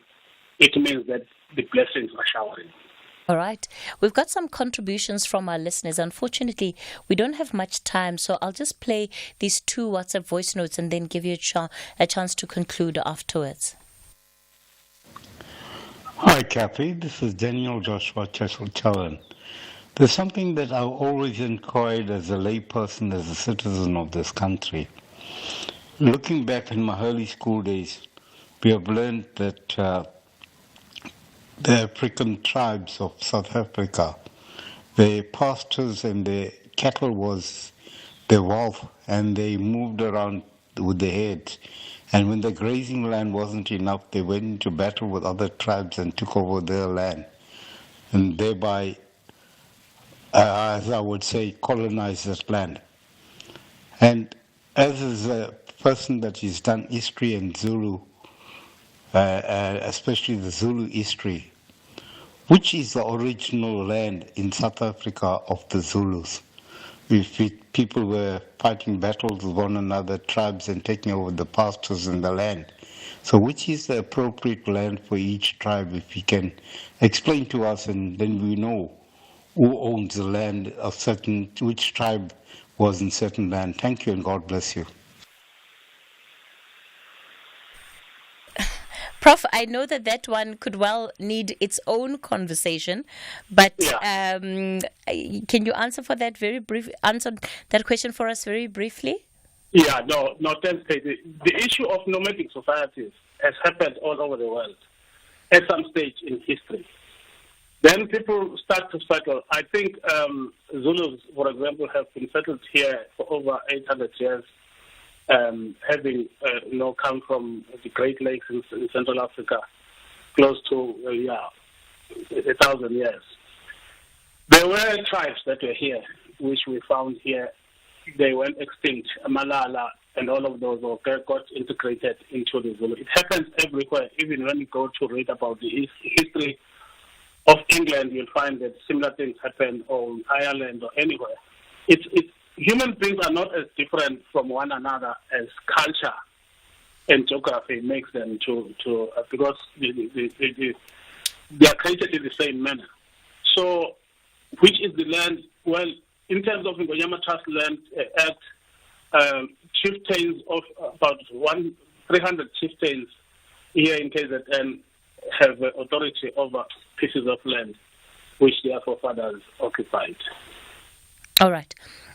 it means that the blessings are showering. All right. We've got some contributions from our listeners. Unfortunately, we don't have much time, so I'll just play these 2 WhatsApp voice notes and then give you a chance to conclude afterwards. Hi, Cathy. This is Daniel Joshua Chesel-Challen. There's something that I've always inquired as a layperson, as a citizen of this country. Looking back in my early school days, we have learned that the African tribes of South Africa, their pastures and their cattle was their wealth, and they moved around with their heads. And when the grazing land wasn't enough, they went into battle with other tribes and took over their land, and thereby, as I would say, colonized this land. And as is a person that has done history in Zulu, especially the Zulu history, which is the original land in South Africa of the Zulus? If people were fighting battles with one another, tribes, and taking over the pastures and the land. So which is the appropriate land for each tribe? If you can explain to us, and then we know who owns the land of certain, which tribe was in certain land. Thank you, and God bless you. Prof, I know that one could well need its own conversation, but can you answer that question for us very briefly? Yeah, no, thanks, Katie. The issue of nomadic societies has happened all over the world at some stage in history. Then people start to settle. I think Zulus, for example, have been settled here for over 800 years. Having come from the Great Lakes in Central Africa, close to 1,000 years. There were tribes that were here, which we found here. They went extinct. Malala and all of those got integrated into the Zulu. It happens everywhere. Even when you go to read about the history of England, you'll find that similar things happen on Ireland or anywhere. Human beings are not as different from one another as culture and geography makes them because they are created in the same manner. So, which is the land? Well, in terms of the Ngonyama Trust Land Act, chieftains of about 300 chieftains here in KZN have authority over pieces of land which their forefathers occupied. All right.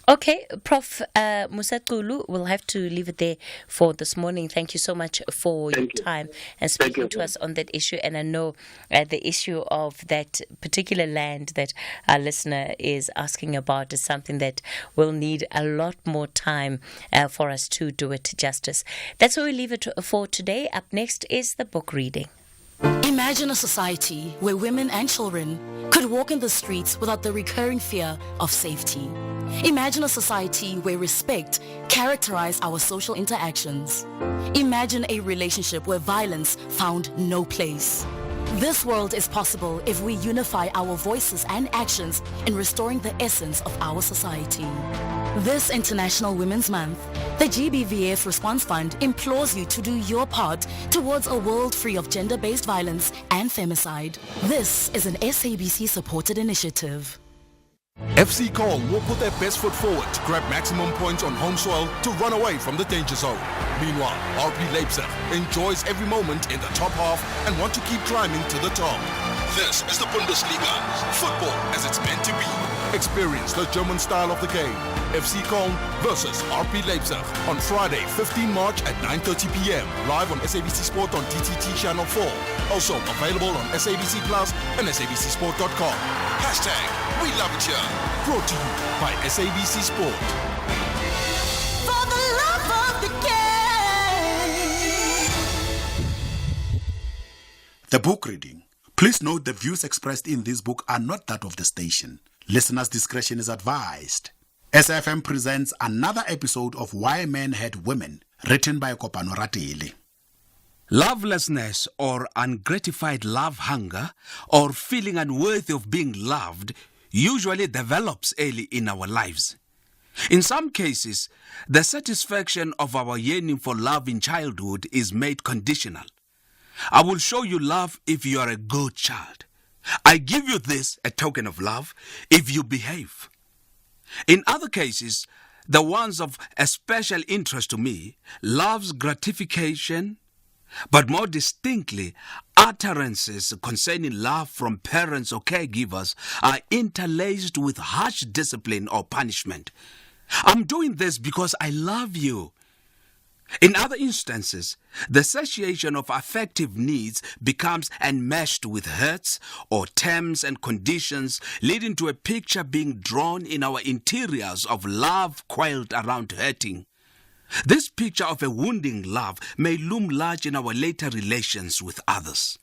Okay, Prof. Musaqulu, we'll have to leave it there for this morning. Thank you so much for your time and speaking to us on that issue. And I know the issue of that particular land that our listener is asking about is something that will need a lot more time for us to do it justice. That's where we leave it for today. Up next is the book reading. Imagine a society where women and children could walk in the streets without the recurring fear of safety. Imagine a society where respect characterized our social interactions. Imagine a relationship where violence found no place. This world is possible if we unify our voices and actions in restoring the essence of our society. This International Women's Month, the GBVF Response Fund implores you to do your part towards a world free of gender-based violence and femicide. This is an SABC-supported initiative. FC Köln will put their best foot forward to grab maximum points on home soil to run away from the danger zone. Meanwhile, RB Leipzig enjoys every moment in the top half and want to keep climbing to the top. This is the Bundesliga, football as it's meant to be. Experience the German style of the game. FC Köln versus RB Leipzig on Friday, 15 March at 9:30 p.m. Live on SABC Sport on DTT Channel 4. Also available on SABC Plus and SABCSport.com. #We love it here. Brought to you by SABC Sport. The book reading. Please note the views expressed in this book are not that of the station. Listeners' discretion is advised. SFM presents another episode of Why Men Hate Women, written by Kopano Ratili. Lovelessness or ungratified love hunger or feeling unworthy of being loved usually develops early in our lives. In some cases, the satisfaction of our yearning for love in childhood is made conditional. I will show you love if you are a good child. I give you this, a token of love, if you behave. In other cases, the ones of especial interest to me, love's gratification, but more distinctly, utterances concerning love from parents or caregivers are interlaced with harsh discipline or punishment. I'm doing this because I love you. In other instances, the satiation of affective needs becomes enmeshed with hurts or terms and conditions, leading to a picture being drawn in our interiors of love coiled around hurting. This picture of a wounding love may loom large in our later relations with others.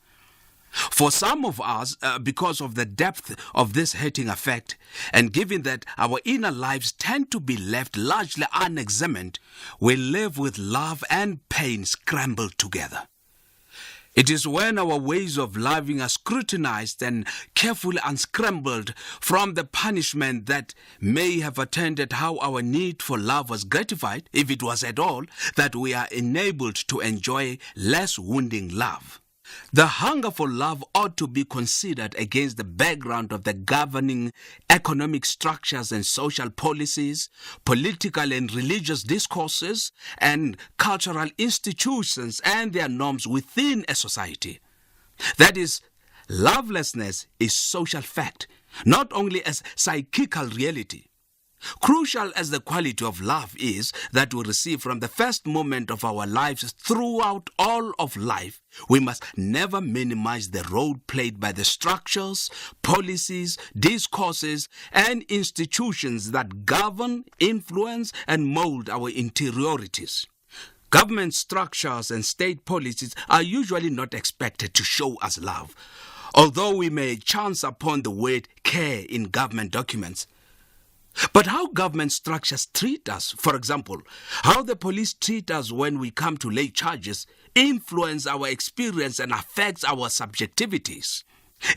For some of us, because of the depth of this hurting effect, and given that our inner lives tend to be left largely unexamined, we live with love and pain scrambled together. It is when our ways of loving are scrutinized and carefully unscrambled from the punishment that may have attended how our need for love was gratified, if it was at all, that we are enabled to enjoy less wounding love. The hunger for love ought to be considered against the background of the governing economic structures and social policies, political and religious discourses, and cultural institutions and their norms within a society. That is, lovelessness is social fact, not only as psychical reality. Crucial as the quality of love is that we receive from the first moment of our lives throughout all of life, we must never minimize the role played by the structures, policies, discourses, and institutions that govern, influence, and mold our interiorities. Government structures and state policies are usually not expected to show us love, although we may chance upon the word care in government documents. But how government structures treat us, for example, how the police treat us when we come to lay charges, influence our experience and affects our subjectivities.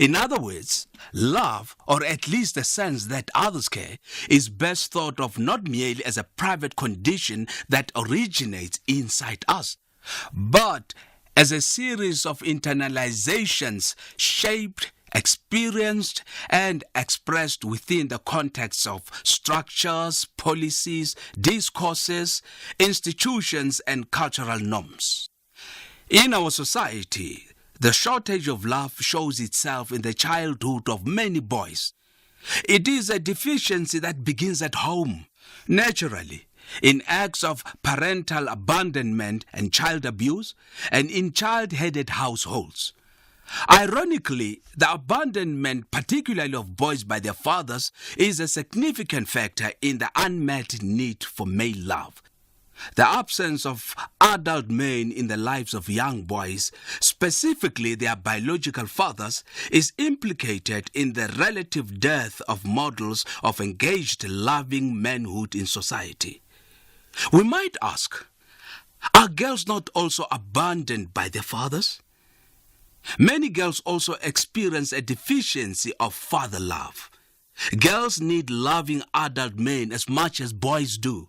In other words, love, or at least the sense that others care, is best thought of not merely as a private condition that originates inside us, but as a series of internalizations shaped, experienced, and expressed within the context of structures, policies, discourses, institutions, and cultural norms. In our society, the shortage of love shows itself in the childhood of many boys. It is a deficiency that begins at home, naturally, in acts of parental abandonment and child abuse, and in child-headed households. Ironically, the abandonment, particularly of boys by their fathers, is a significant factor in the unmet need for male love. The absence of adult men in the lives of young boys, specifically their biological fathers, is implicated in the relative dearth of models of engaged, loving manhood in society. We might ask, are girls not also abandoned by their fathers? Many girls also experience a deficiency of father love. Girls need loving adult men as much as boys do.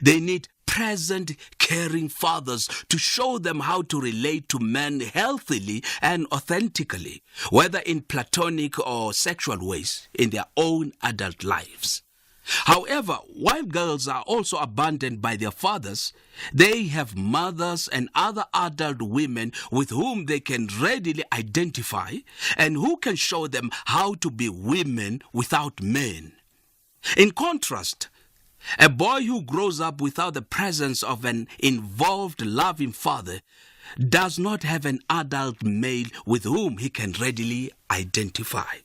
They need present, caring fathers to show them how to relate to men healthily and authentically, whether in platonic or sexual ways, in their own adult lives. However, while girls are also abandoned by their fathers, they have mothers and other adult women with whom they can readily identify and who can show them how to be women without men. In contrast, a boy who grows up without the presence of an involved, loving father does not have an adult male with whom he can readily identify.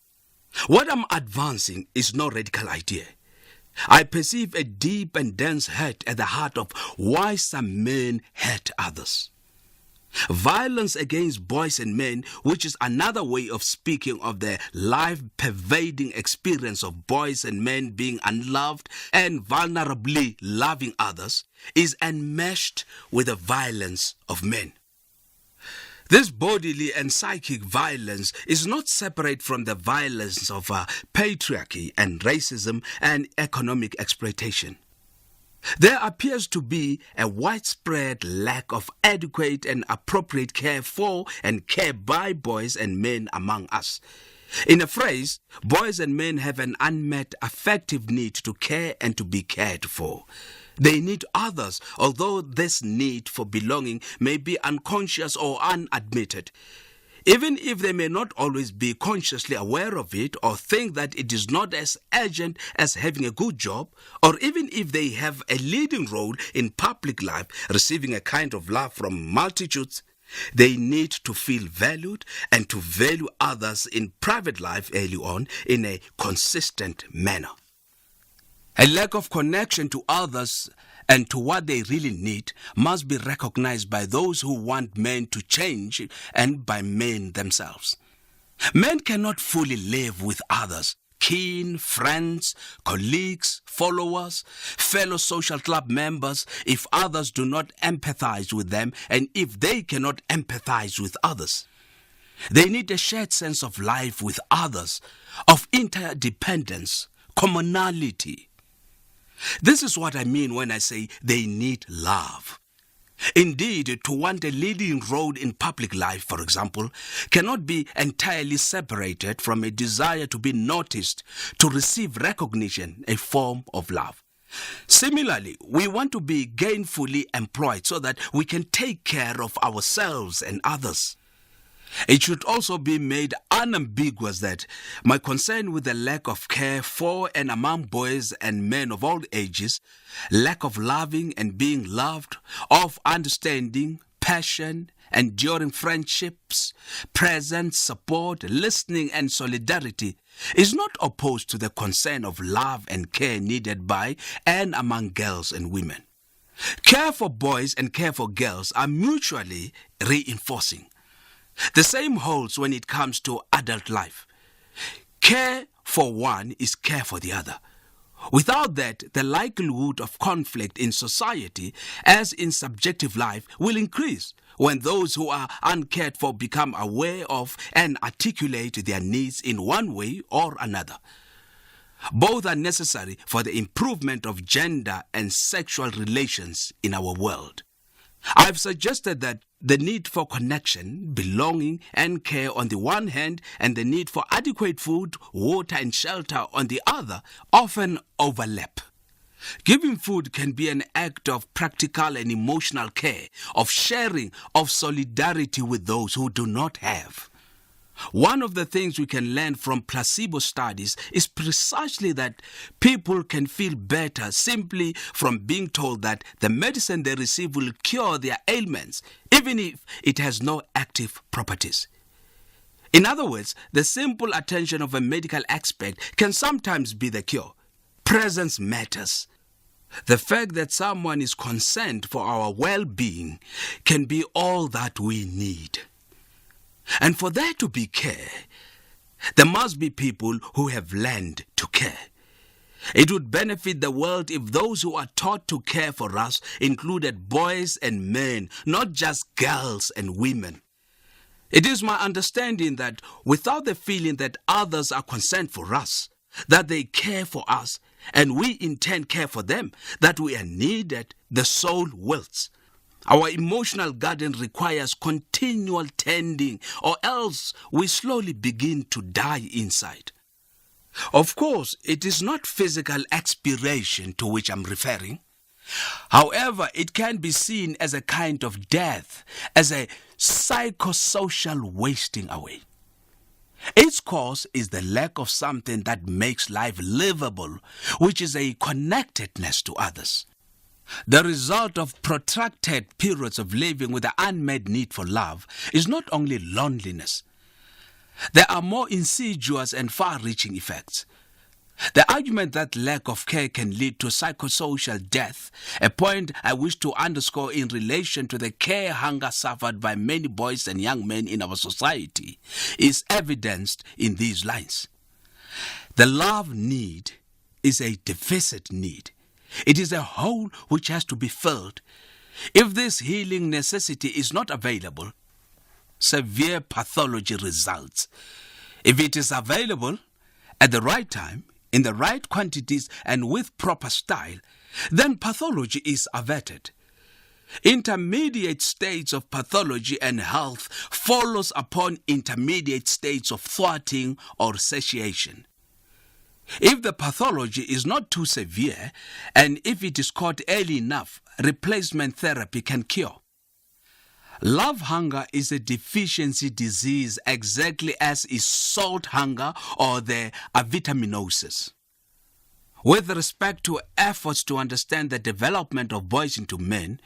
What I'm advancing is no radical idea. I perceive a deep and dense hurt at the heart of why some men hurt others. Violence against boys and men, which is another way of speaking of the life-pervading experience of boys and men being unloved and vulnerably loving others, is enmeshed with the violence of men. This bodily and psychic violence is not separate from the violence of patriarchy and racism and economic exploitation. There appears to be a widespread lack of adequate and appropriate care for and care by boys and men among us. In a phrase, boys and men have an unmet affective need to care and to be cared for. They need others, although this need for belonging may be unconscious or unadmitted. Even if they may not always be consciously aware of it or think that it is not as urgent as having a good job, or even if they have a leading role in public life, receiving a kind of love from multitudes, they need to feel valued and to value others in private life early on in a consistent manner. A lack of connection to others and to what they really need must be recognized by those who want men to change and by men themselves. Men cannot fully live with others, kin, friends, colleagues, followers, fellow social club members, if others do not empathize with them and if they cannot empathize with others. They need a shared sense of life with others, of interdependence, commonality. This is what I mean when I say they need love. Indeed, to want a leading role in public life, for example, cannot be entirely separated from a desire to be noticed, to receive recognition, a form of love. Similarly, we want to be gainfully employed so that we can take care of ourselves and others. It should also be made unambiguous that my concern with the lack of care for and among boys and men of all ages, lack of loving and being loved, of understanding, passion, enduring friendships, presence, support, listening and solidarity is not opposed to the concern of love and care needed by and among girls and women. Care for boys and care for girls are mutually reinforcing. The same holds when it comes to adult life. Care for one is care for the other. Without that, the likelihood of conflict in society, as in subjective life, will increase when those who are uncared for become aware of and articulate their needs in one way or another. Both are necessary for the improvement of gender and sexual relations in our world. I've suggested that the need for connection, belonging, and care on the one hand, and the need for adequate food, water, and shelter on the other often overlap. Giving food can be an act of practical and emotional care, of sharing, of solidarity with those who do not have. One of the things we can learn from placebo studies is precisely that people can feel better simply from being told that the medicine they receive will cure their ailments, even if it has no active properties. In other words, the simple attention of a medical expert can sometimes be the cure. Presence matters. The fact that someone is concerned for our well-being can be all that we need. And for there to be care, there must be people who have learned to care. It would benefit the world if those who are taught to care for us included boys and men, not just girls and women. It is my understanding that without the feeling that others are concerned for us, that they care for us, and we in turn care for them, that we are needed, the soul wilts. Our emotional garden requires continual tending, or else we slowly begin to die inside. Of course, it is not physical expiration to which I'm referring. However, it can be seen as a kind of death, as a psychosocial wasting away. Its cause is the lack of something that makes life livable, which is a connectedness to others. The result of protracted periods of living with the unmet need for love is not only loneliness. There are more insidious and far-reaching effects. The argument that lack of care can lead to psychosocial death, a point I wish to underscore in relation to the care hunger suffered by many boys and young men in our society, is evidenced in these lines. The love need is a deficit need. It is a hole which has to be filled. If this healing necessity is not available, severe pathology results. If it is available at the right time, in the right quantities and with proper style, then pathology is averted. Intermediate states of pathology and health follows upon intermediate states of thwarting or satiation. If the pathology is not too severe, and if it is caught early enough, replacement therapy can cure. Love hunger is a deficiency disease exactly as is salt hunger or the avitaminosis. With respect to efforts to understand the development of boys into men,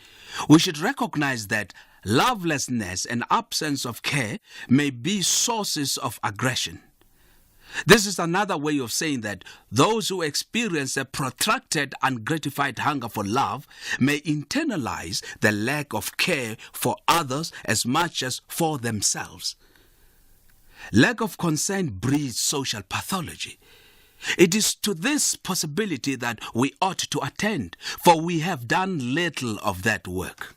we should recognize that lovelessness and absence of care may be sources of aggression. This is another way of saying that those who experience a protracted ungratified hunger for love may internalize the lack of care for others as much as for themselves. Lack of concern breeds social pathology. It is to this possibility that we ought to attend, for we have done little of that work.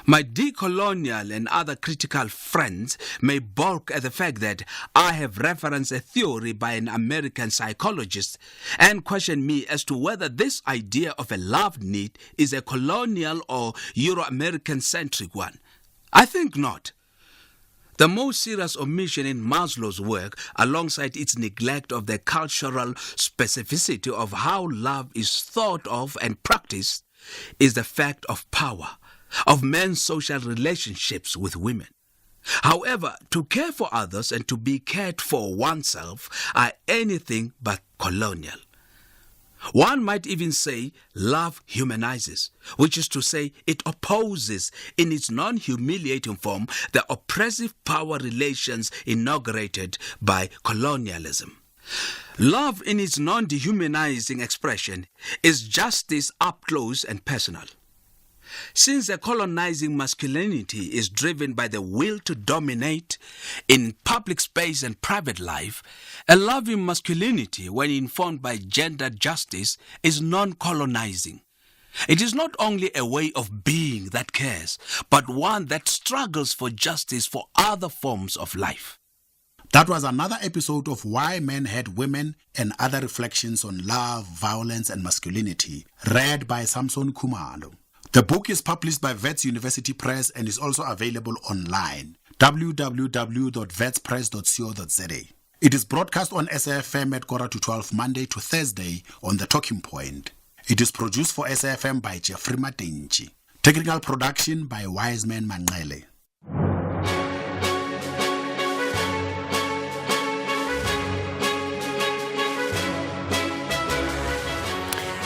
My decolonial and other critical friends may balk at the fact that I have referenced a theory by an American psychologist and question me as to whether this idea of a love need is a colonial or Euro-American centric one. I think not. The most serious omission in Maslow's work, alongside its neglect of the cultural specificity of how love is thought of and practiced, is the fact of power, of men's social relationships with women. However, to care for others and to be cared for oneself are anything but colonial. One might even say love humanizes, which is to say it opposes in its non-humiliating form the oppressive power relations inaugurated by colonialism. Love in its non-dehumanizing expression is justice up close and personal. Since a colonizing masculinity is driven by the will to dominate in public space and private life, a loving masculinity, when informed by gender justice, is non-colonizing. It is not only a way of being that cares, but one that struggles for justice for other forms of life. That was another episode of Why Men Hate Women and Other Reflections on Love, Violence and Masculinity, read by Samson Khumalo. The book is published by Wits University Press and is also available online, www.wetspress.co.za. It is broadcast on SAFM at 11:45 Monday to Thursday on The Talking Point. It is produced for SAFM by Jeffrey Matenji. Technical production by Wiseman Manqele.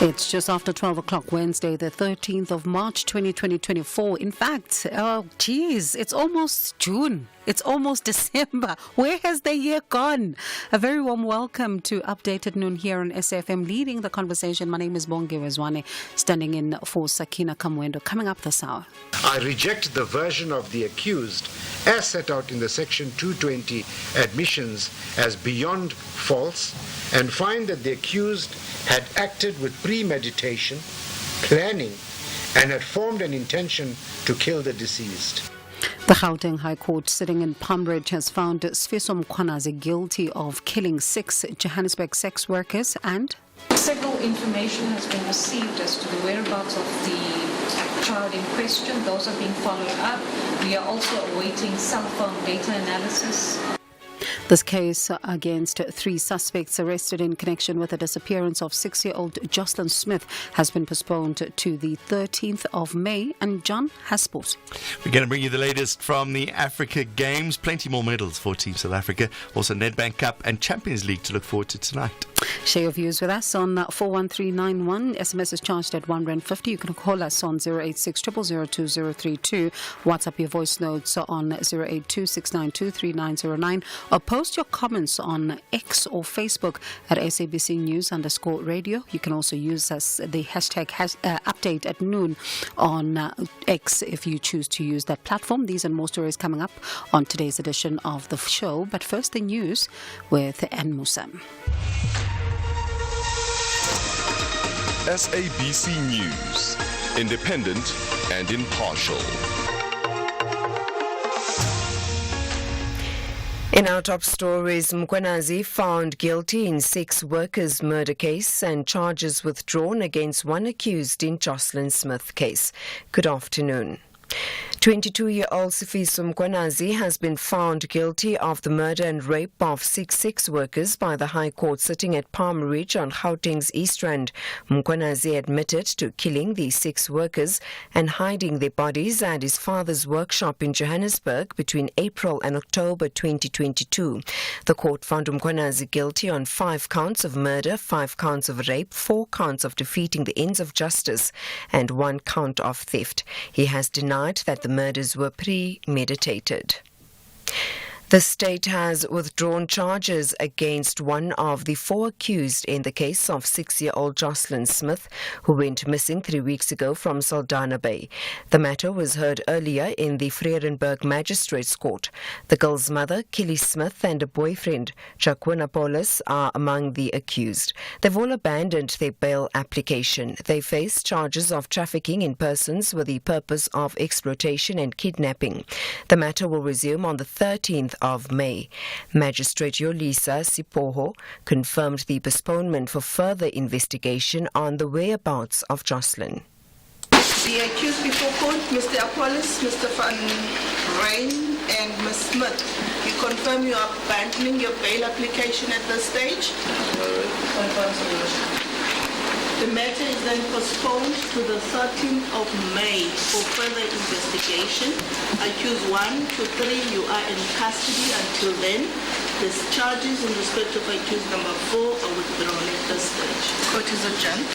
It's just after 12 o'clock Wednesday, the 13th of March, 2024. In fact, it's almost June. It's almost December. Where has the year gone? A very warm welcome to Updated Noon here on SAFM. Leading the conversation, my name is Bongiwe Zwane, standing in for Sakina Kamwendo. Coming up this hour. I reject the version of the accused as set out in the Section 220 admissions as beyond false and find that the accused had acted with premeditation, planning, and had formed an intention to kill the deceased. The Gauteng High Court sitting in Palmbridge has found Sfiso Mkhwanazi guilty of killing 6 Johannesburg sex workers and... Several information has been received as to the whereabouts of the child in question. Those are being followed up. We are also awaiting cell phone data analysis. This case against 3 suspects arrested in connection with the disappearance of 6-year-old Jocelyn Smith has been postponed to the 13th of May. And John has sport. We're going to bring you the latest from the Africa Games. Plenty more medals for Team South Africa. Also Nedbank Cup and Champions League to look forward to tonight. Share your views with us on 41391. SMS is charged at R1.50. You can call us on 086 0002032. WhatsApp your voice notes on 082-692-3909. Or post your comments on X or Facebook at SABC News_radio. You can also use us the hashtag update at noon on X if you choose to use that platform. These and more stories coming up on today's edition of the show. But first, the news with Ann Musa. SABC News, independent and impartial. In our top stories, Mkhwanazi found guilty in 6 workers' murder case and charges withdrawn against 1 accused in Jocelyn Smith case. Good afternoon. 22-year-old Sifiso Mkhwanazi has been found guilty of the murder and rape of 6 workers by the High Court sitting at Palm Ridge on Gauteng's East Rand. Mkhwanazi admitted to killing the 6 workers and hiding their bodies at his father's workshop in Johannesburg between April and October 2022. The court found Mkhwanazi guilty on 5 counts of murder, 5 counts of rape, 4 counts of defeating the ends of justice, and 1 count of theft. He has denied that the murders were premeditated. The state has withdrawn charges against 1 of the 4 accused in the case of 6-year-old Jocelyn Smith, who went missing 3 weeks ago from Saldanha Bay. The matter was heard earlier in the Vredenburg Magistrates Court. The girl's mother, Kelly Smith, and a boyfriend, Jacquina Paulus, are among the accused. They've all abandoned their bail application. They face charges of trafficking in persons with the purpose of exploitation and kidnapping. The matter will resume on the 13th of May. Magistrate Yolisa Sipoho confirmed the postponement for further investigation on the whereabouts of Jocelyn. The accused before court, Mr. Apollos, Mr. Van Rijn, and Ms. Smith, you confirm you are abandoning your bail application at this stage? The matter is then postponed to the 13th of May for further investigation. Accused 1 to 3, you are in custody until then. The charges in respect of accused number 4 are withdrawn at this stage. Court is adjourned.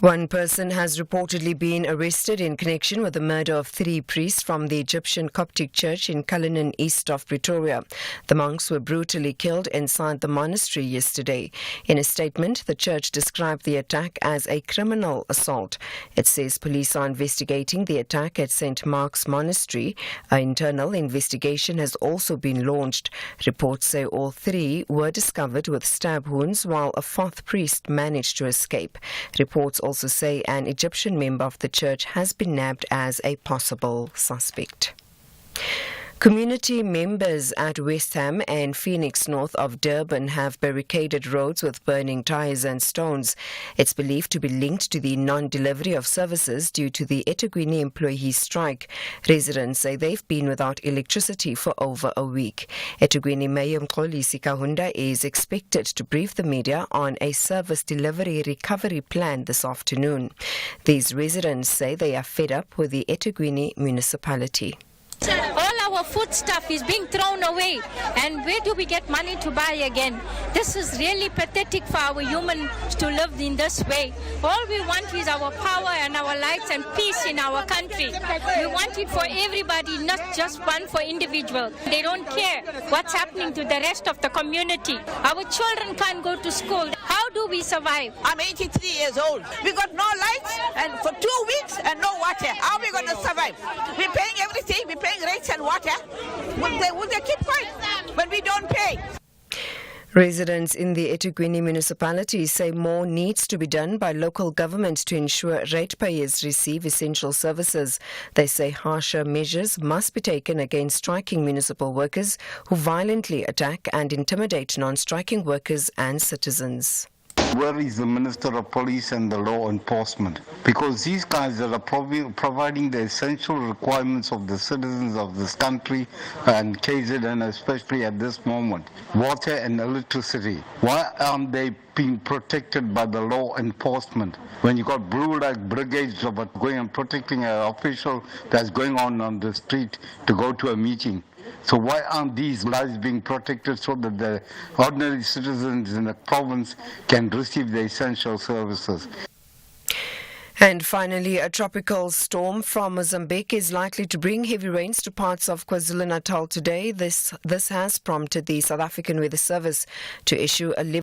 1 person has reportedly been arrested in connection with the murder of 3 priests from the Egyptian Coptic Church in Cullinan, east of Pretoria. The monks were brutally killed inside the monastery yesterday. In a statement, the church described the attack as a criminal assault. It says police are investigating the attack at St. Mark's Monastery. An internal investigation has also been launched. Reports say all 3 were discovered with stab wounds, while a 4th priest managed to escape. Reports also say an Egyptian member of the church has been nabbed as a possible suspect. Community members at West Ham and Phoenix north of Durban have barricaded roads with burning tyres and stones. It's believed to be linked to the non-delivery of services due to the eThekwini employee strike. Residents say they've been without electricity for over a week. eThekwini Mayor Mxolisi Kahunda is expected to brief the media on a service delivery recovery plan this afternoon. These residents say they are fed up with the eThekwini municipality. All our food stuff is being thrown away, and where do we get money to buy again? This is really pathetic for our humans to live in this way. All we want is our power and our lights and peace in our country. We want it for everybody, not just one for individual. They don't care what's happening to the rest of the community. Our children can't go to school. How do we survive? I'm 83 years old. We got no lights and for 2 weeks and no water. How are we going to survive? We're paying everything. We're paying rates and water. Will they keep quiet when we don't pay? Residents in the eThekwini municipality say more needs to be done by local government to ensure ratepayers receive essential services. They say harsher measures must be taken against striking municipal workers who violently attack and intimidate non-striking workers and citizens. Where is the Minister of Police and the law enforcement? Because these guys are providing the essential requirements of the citizens of this country and KZN, especially at this moment. Water and electricity. Why aren't they being protected by the law enforcement? When you got blue light brigades of going and protecting an official that's going on the street to go to a meeting. So why aren't these lives being protected so that the ordinary citizens in the province can receive the essential services? And finally, a tropical storm from Mozambique is likely to bring heavy rains to parts of KwaZulu-Natal today. This has prompted the South African Weather Service to issue a